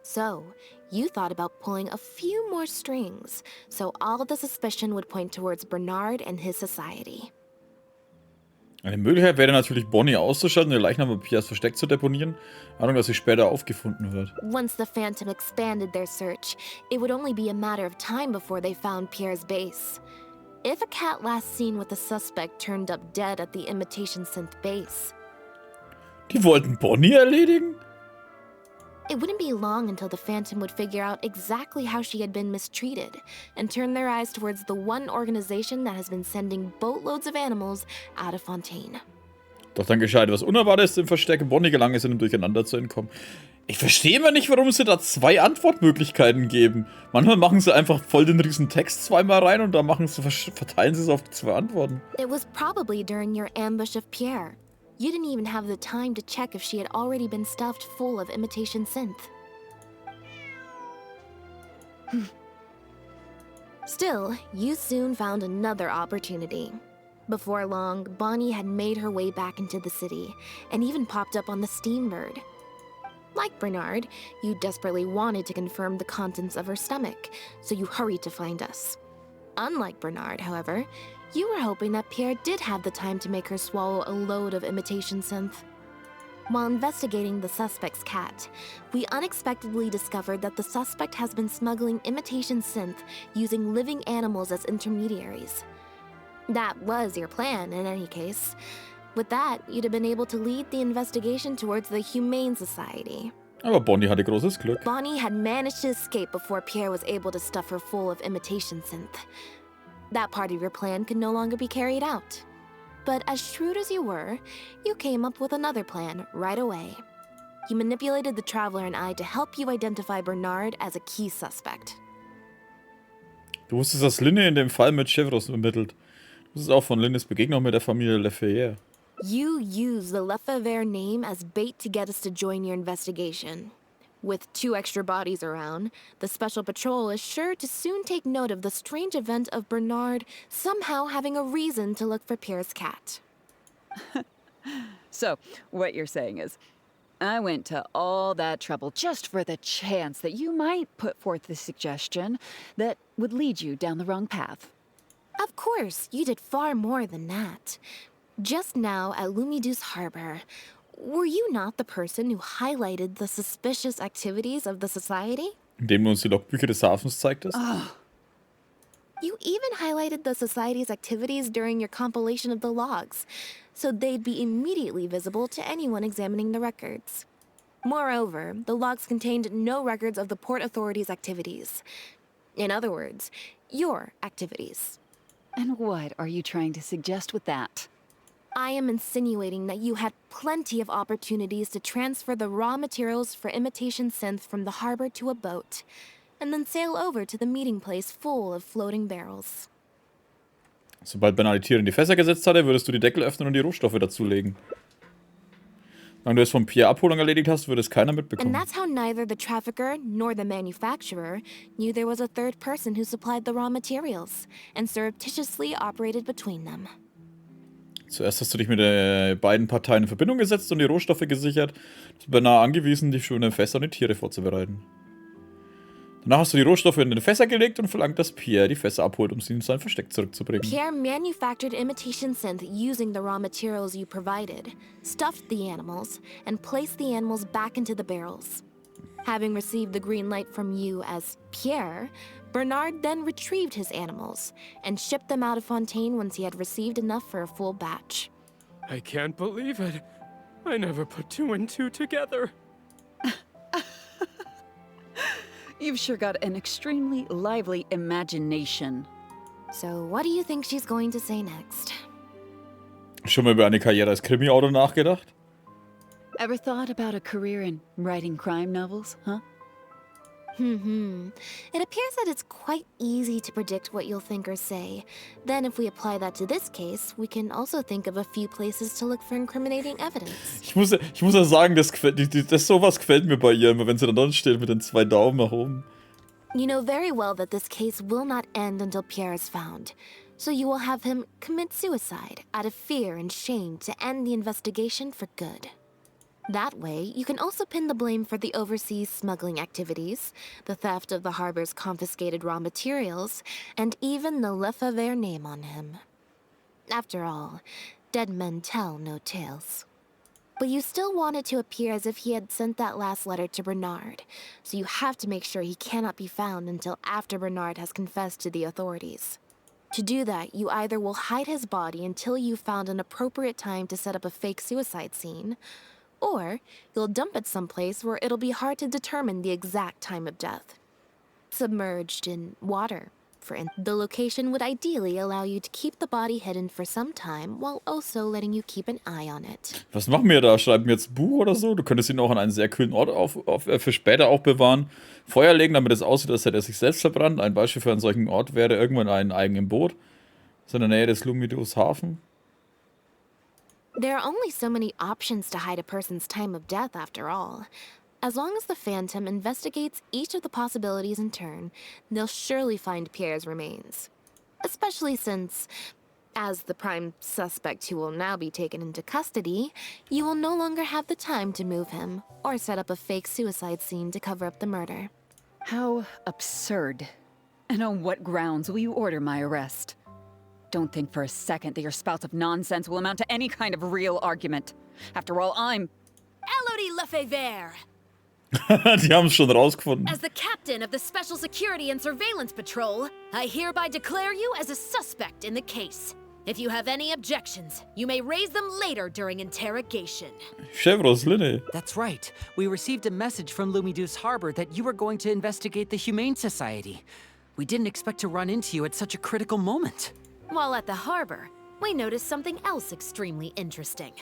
So, you thought about pulling a few more strings, so all the suspicion would point towards Bernard and his society. Eine Möglichkeit wäre natürlich, Bonnie auszuschalten und den Leichnam bei Pierres Versteck zu deponieren, Ahnung, dass sie später aufgefunden wird. Once the Phantom expanded their search, it would only be a matter of time before they found Pierre's base. If a cat last seen with the suspect turned up dead at the imitation synth base, Die wollten Bonnie erledigen? it wouldn't be long until the Phantom would figure out exactly how she had been mistreated and turn their eyes towards the one organization that has been sending boatloads of animals out of Fontaine. Doch dann geschah etwas Unerwartetes im Versteck. Bonnie gelang es, in dem Durcheinander zu entkommen. Ich verstehe immer nicht, warum sie da zwei Antwortmöglichkeiten geben. Manchmal machen sie einfach voll den riesen Text zweimal rein und dann verteilen sie es auf die zwei Antworten. It was probably during your ambush of Pierre. You didn't even have the time to check if she had already been stuffed full of imitation synth. Still, you soon found another opportunity. Before long, Bonnie had made her way back into the city, and even popped up on the Steambird. Like Bernard, you desperately wanted to confirm the contents of her stomach, so you hurried to find us. Unlike Bernard, however, you were hoping that Pierre did have the time to make her swallow a load of imitation synth. While investigating the suspect's cat, we unexpectedly discovered that the suspect has been smuggling imitation synth using living animals as intermediaries. That was your plan, in any case. With that, you'd have been able to lead the investigation towards the Humane Society. Aber Bonnie hatte großes Glück. Bonnie had managed to escape before Pierre was able to stuff her full of imitation synth. That part of your plan could no longer be carried out. But as shrewd as you were, you came up with another plan right away. You manipulated the Traveler and I to help you identify Bernard as a key suspect. Du wusstest, dass Linne in dem Fall mit Chevros ermittelt. Du wusstest auch von Linnes Begegnung mit der Familie Lefebvre. You used the Lefebvre name as bait to get us to join your investigation. With 2 extra bodies around, the Special Patrol is sure to soon take note of the strange event of Bernard somehow having a reason to look for Pierre's cat. So, what you're saying is, I went to all that trouble just for the chance that you might put forth the suggestion that would lead you down the wrong path. Of course, you did far more than that. Just now at Lumidus Harbor, were you not the person who highlighted the suspicious activities of the Society? Indem du uns die Logbücher des Hafens zeigtest. You even highlighted the Society's activities during your compilation of the logs, so they'd be immediately visible to anyone examining the records. Moreover, the logs contained no records of the Port Authority's activities. In other words, your activities. And what are you trying to suggest with that? I am insinuating that you had plenty of opportunities to transfer the raw materials for imitation synth from the harbor to a boat, and then sail over to the meeting place full of floating barrels. Sobald Bernard die Tiere in die Fässer gesetzt hatte, würdest du die Deckel öffnen und die Rohstoffe dazulegen. Wenn du es von Pierre Abholung erledigt hast, würde es keiner And mitbekommen. that's how neither the trafficker nor the manufacturer knew there was a third person who supplied the raw materials, and surreptitiously operated between them. Zuerst hast du dich mit beiden Parteien in Verbindung gesetzt und die Rohstoffe gesichert. Du hast Bernard angewiesen, die schönen Fässer und die Tiere vorzubereiten. Danach hast du die Rohstoffe in den Fässer gelegt und verlangt, dass Pierre die Fässer abholt, um sie in sein Versteck zurückzubringen. Pierre manufactured imitation synth using the raw materials you provided, stuffed the animals, and placed the animals back into the barrels. Having received the green light from you as Pierre, Bernard then retrieved his animals and shipped them out of Fontaine once he had received enough for a full batch. I can't believe it. I never put 2 and 2 together. You've sure got an extremely lively imagination. So what do you think she's going to say next? Schon mal über eine Karriere als Krimi-Autor nachgedacht? Ever thought about a career in writing crime novels, huh? It appears that it's quite easy to predict what you'll think or say. Then if we apply that to this case, we can also think of a few places to look for incriminating evidence. Ich muss ja sagen, sowas gefällt mir bei ihr immer, wenn sie dann drin steht mit den 2 Daumen nach oben. You know very well that this case will not end until Pierre is found. So you will have him commit suicide out of fear and shame to end the investigation for good. That way, you can also pin the blame for the overseas smuggling activities, the theft of the harbor's confiscated raw materials, and even the Lefebvre name on him. After all, dead men tell no tales. But you still want it to appear as if he had sent that last letter to Bernard, so you have to make sure he cannot be found until after Bernard has confessed to the authorities. To do that, you either will hide his body until you've found an appropriate time to set up a fake suicide scene, or you'll dump it someplace where it'll be hard to determine the exact time of death. Submerged in water, for instance. The location would ideally allow you to keep the body hidden for some time while also letting you keep an eye on it. Was machen wir da? Schreiben wir jetzt ein Buch oder so? Du könntest ihn auch an einen sehr kühlen Ort für später aufbewahren. Feuer legen, damit es aussieht, als hätte er sich selbst verbrannt. Ein Beispiel für einen solchen Ort wäre irgendwann ein eigenes Boot. So in der Nähe des Lumidus Hafen. There are only so many options to hide a person's time of death, after all. As long as the Phantom investigates each of the possibilities in turn, they'll surely find Pierre's remains. Especially since, As the prime suspect who will now be taken into custody, you will no longer have the time to move him or set up a fake suicide scene to cover up the murder. How absurd. And on what grounds will you order my arrest? Don't think for a second that your spouts of nonsense will amount to any kind of real argument. After all, I'm... Elodie Lefebvre! Die haben es schon rausgefunden. As the captain of the Special Security and Surveillance Patrol, I hereby declare you as a suspect in the case. If you have any objections, you may raise them later during interrogation. Chevros Linne. That's right. We received a message from Lumiduce Harbor that you were going to investigate the Humane Society. We didn't expect to run into you at such a critical moment. While at the harbor, we noticed something else extremely interesting.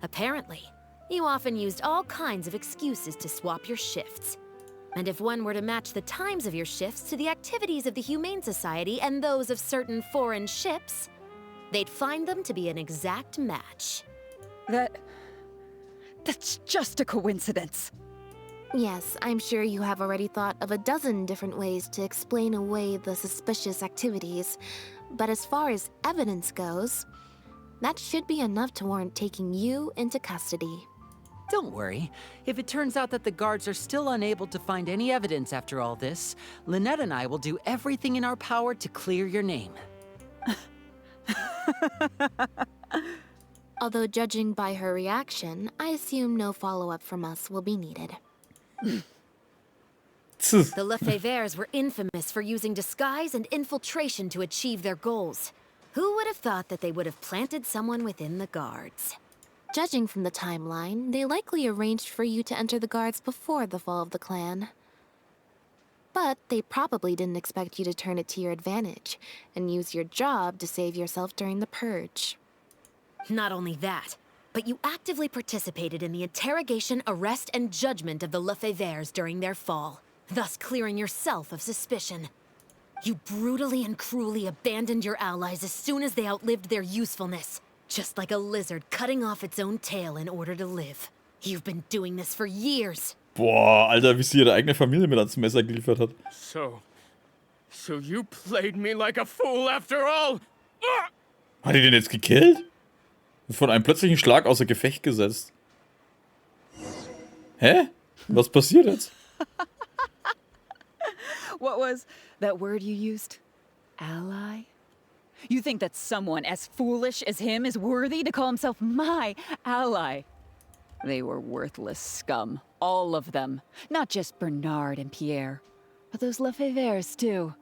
Apparently, you often used all kinds of excuses to swap your shifts. And if one were to match the times of your shifts to the activities of the Humane Society and those of certain foreign ships, they'd find them to be an exact match. That's just a coincidence. Yes, I'm sure you have already thought of a dozen different ways to explain away the suspicious activities. But as far as evidence goes, that should be enough to warrant taking you into custody. Don't worry. If it turns out that the guards are still unable to find any evidence after all this, Lynette and I will do everything in our power to clear your name. Although judging by her reaction, I assume no follow-up from us will be needed. The Lefebvres were infamous for using disguise and infiltration to achieve their goals. Who would have thought that they would have planted someone within the guards? Judging from the timeline, they likely arranged for you to enter the guards before the fall of the clan. But they probably didn't expect you to turn it to your advantage and use your job to save yourself during the purge. Not only that, but you actively participated in the interrogation, arrest, and judgment of the Lefebvres during their fall, thus clearing yourself of suspicion. You brutally and cruelly abandoned your allies as soon as they outlived their usefulness, just like a lizard cutting off its own tail in order to live. You've been doing this for years. Boah, Alter, wie sie ihre eigene Familie mit ans Messer geliefert hat. So you played me like a fool after all? Hat die den jetzt gekillt? Von einem plötzlichen Schlag außer Gefecht gesetzt. Hä? Was passiert jetzt? What was that word you used? Ally? You think that someone as foolish as him is worthy to call himself my ally? They were worthless scum. All of them. Not just Bernard and Pierre, but those Lefebvres too.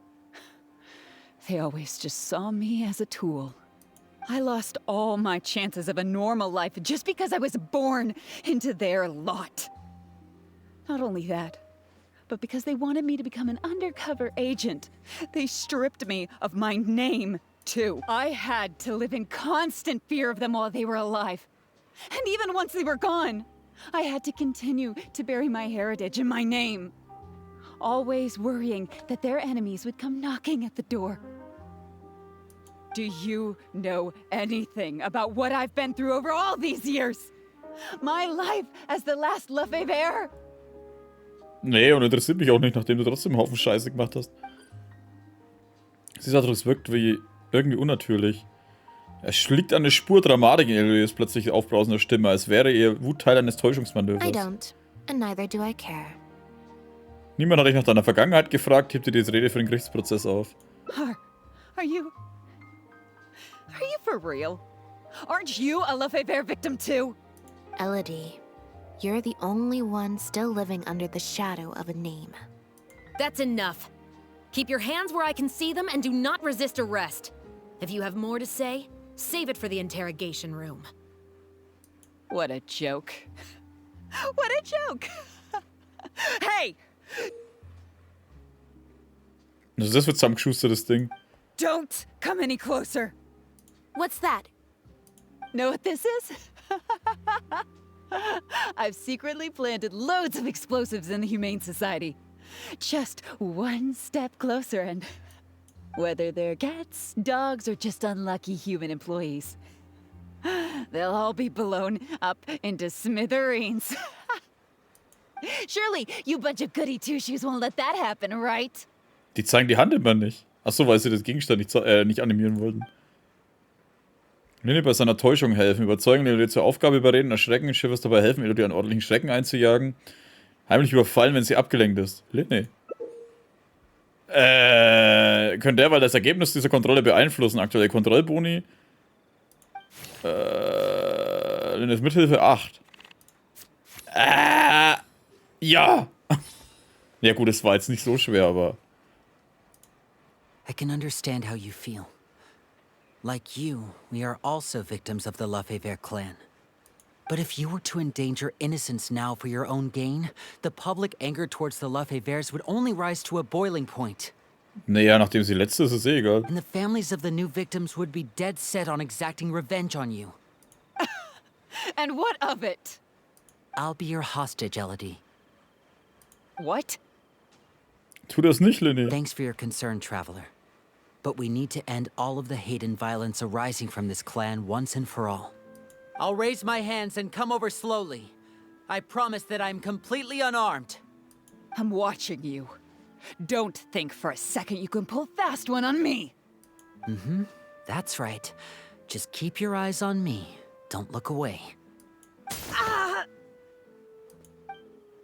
They always just saw me as a tool. I lost all my chances of a normal life just because I was born into their lot. Not only that, but because they wanted me to become an undercover agent, they stripped me of my name, too. I had to live in constant fear of them while they were alive. And even once they were gone, I had to continue to bury my heritage and my name. Always worrying that their enemies would come knocking at the door. Do you know anything about what I've been through over all these years? My life as the last Lefebvre? Nee, und interessiert mich auch nicht, nachdem du trotzdem einen Haufen Scheiße gemacht hast. Sie sagt, es wirkt wie irgendwie unnatürlich. Er schlägt eine Spur Dramatik in Elios plötzlich aufbrausender Stimme, als wäre ihr Wut Teil eines Täuschungsmanövers. I don't, and neither do I care. Niemand hat dich nach deiner Vergangenheit gefragt, hebt dir die Rede für den Gerichtsprozess auf. Are you for real? Aren't you a Lefebvre victim too? Elodie, you're the only one still living under the shadow of a name. That's enough. Keep your hands where I can see them and do not resist arrest. If you have more to say, save it for the interrogation room. What a joke. What a joke! Hey! Also das wird zusammengeschustertes Ding. Don't come any closer! What's that? Know what this is? I've secretly planted loads of explosives in the Humane Society. Just one step closer and... whether they're cats, dogs, or just unlucky human employees, they'll all be blown up into smithereens. Surely, you bunch of goody two-shoes won't let that happen, right? Die zeigen die Hand immer nicht. Achso, weil sie das Gegenstand nicht animieren wollten. Lynne bei seiner Täuschung helfen. Überzeugen, Elodie zur Aufgabe überreden, erschrecken. Schiffers dabei helfen, Elodie einen ordentlichen Schrecken einzujagen. Heimlich überfallen, wenn sie abgelenkt ist. Lynne. Könnte derweil das Ergebnis dieser Kontrolle beeinflussen. Aktuelle Kontrollboni. Lynnes Mithilfe 8. Ja. Ja gut, es war jetzt nicht so schwer, aber... I can understand how you feel. Like you, we are also victims of the Lefebvre clan. But if you were to endanger innocence now for your own gain, the public anger towards the Lefebvres would only rise to a boiling point. Naja, nachdem sie letzte ist, ist eh egal. And the families of the new victims would be dead set on exacting revenge on you. And what of it? I'll be your hostage, Elodie. What? Tu das nicht, Lynne. Thanks for your concern, Traveler. But we need to end all of the hate and violence arising from this clan once and for all. I'll raise my hands and come over slowly. I promise that I'm completely unarmed. I'm watching you. Don't think for a second you can pull fast one on me. That's right. Just keep your eyes on me. Don't look away.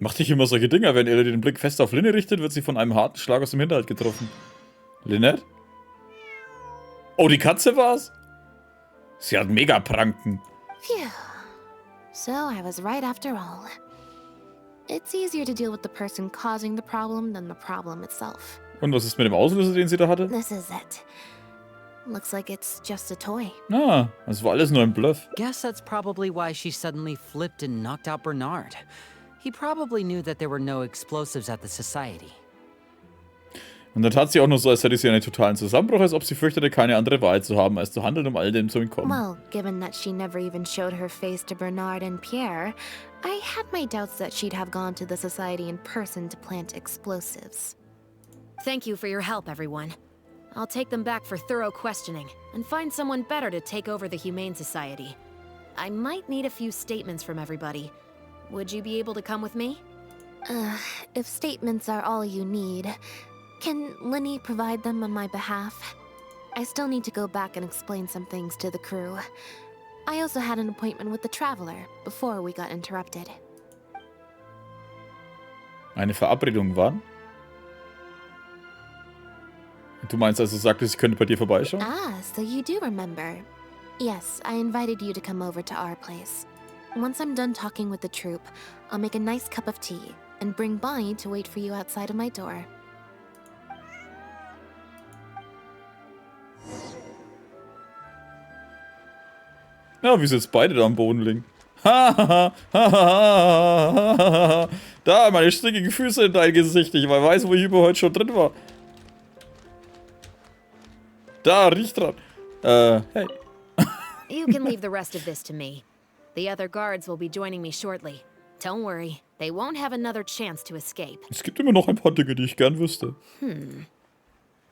Mach dich immer solche Dinger. Wenn Elodie den Blick fest auf Lynne richtet, wird sie von einem harten Schlag aus dem Hinterhalt getroffen. Lynette? Oh, die Katze war's? Sie hat Megapranken. Phew. So I was right after all. It's easier to deal with the person causing the problem than the problem itself. Und was ist mit dem Auslöser, den sie da hatte? This is it. Looks like it's just a toy. Ah, das war alles nur ein Bluff. Guess that's probably why she suddenly flipped and knocked out Bernard. He probably knew that there were no explosives at the society. Und dann tat sie auch nur so, als hätte sie einen totalen Zusammenbruch, als ob sie fürchtete, keine andere Wahl zu haben, als zu handeln, um all dem zu entkommen. Well, given that she never even showed her face to Bernard and Pierre, I had my doubts that she'd have gone to the society in person to plant explosives. Thank you for your help, everyone. I'll take them back for thorough questioning and find someone better to take over the Humane Society. I might need a few statements from everybody. Would you be able to come with me? If statements are all you need, can Linny provide them on my behalf? I still need to go back and explain some things to the crew. I also had an appointment with the Traveler before we got interrupted. Eine Verabredung wann? Du meinst also, sagtest, ich könnte bei dir vorbeischauen? Ah, so you do remember. Yes, I invited you to come over to our place. Once I'm done talking with the troop, I'll make a nice cup of tea and bring Bonnie to wait for you outside of my door. Ja, wie sie jetzt beide da am Boden liegen. Da, meine stickigen Füße in dein Gesicht. Ich weiß, wo ich über heute schon drin war. Da, riech dran. Hey. You can leave the rest of this to me. The other guards will be joining me shortly. Don't worry, they won't have another chance to escape. Es gibt immer noch ein paar Dinge, die ich gern wüsste.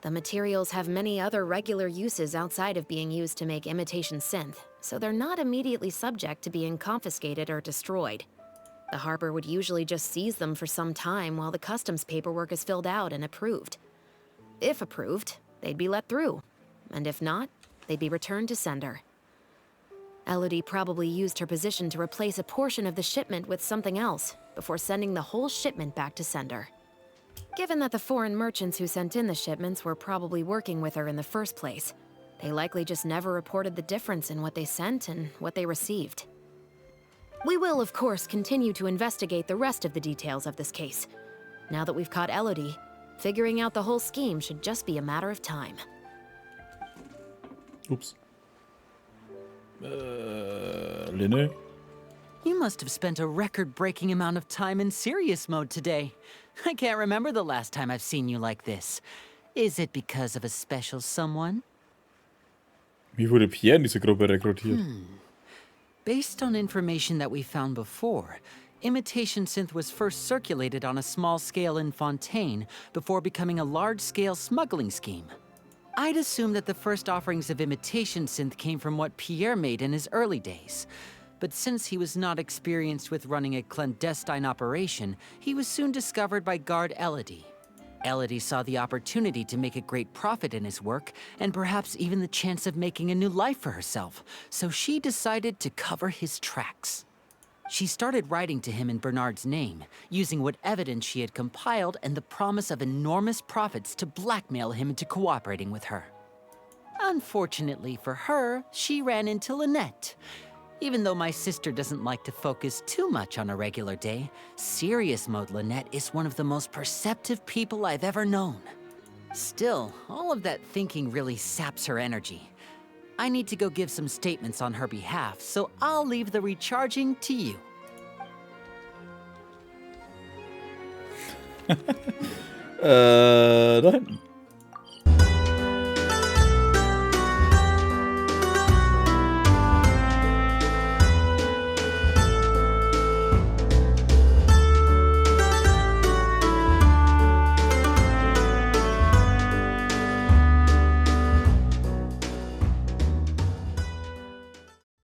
The materials have many other regular uses outside of being used to make imitation synth, so they're not immediately subject to being confiscated or destroyed. The harbor would usually just seize them for some time while the customs paperwork is filled out and approved. If approved, they'd be let through, and if not, they'd be returned to sender. Elodie probably used her position to replace a portion of the shipment with something else before sending the whole shipment back to sender. Given that the foreign merchants who sent in the shipments were probably working with her in the first place, they likely just never reported the difference in what they sent and what they received. We will, of course, continue to investigate the rest of the details of this case. Now that we've caught Elodie, figuring out the whole scheme should just be a matter of time. Ups. Lynne? You must have spent a record-breaking amount of time in serious mode today. I can't remember the last time I've seen you like this. Is it because of a special someone? Wie wurde Pierre in diese Gruppe rekrutiert? Based on information that we found before, imitation synth was first circulated on a small scale in Fontaine before becoming a large-scale smuggling scheme. I'd assume that the first offerings of imitation synth came from what Pierre made in his early days. But since he was not experienced with running a clandestine operation, he was soon discovered by guard Elodie. Elodie saw the opportunity to make a great profit in his work, and perhaps even the chance of making a new life for herself, so she decided to cover his tracks. She started writing to him in Bernard's name, using what evidence she had compiled and the promise of enormous profits to blackmail him into cooperating with her. Unfortunately for her, she ran into Lynette. Even though my sister doesn't like to focus too much on a regular day, Serious Mode Lynette is one of the most perceptive people I've ever known. Still, all of that thinking really saps her energy. I need to go give some statements on her behalf, so I'll leave the recharging to you. Da hinten.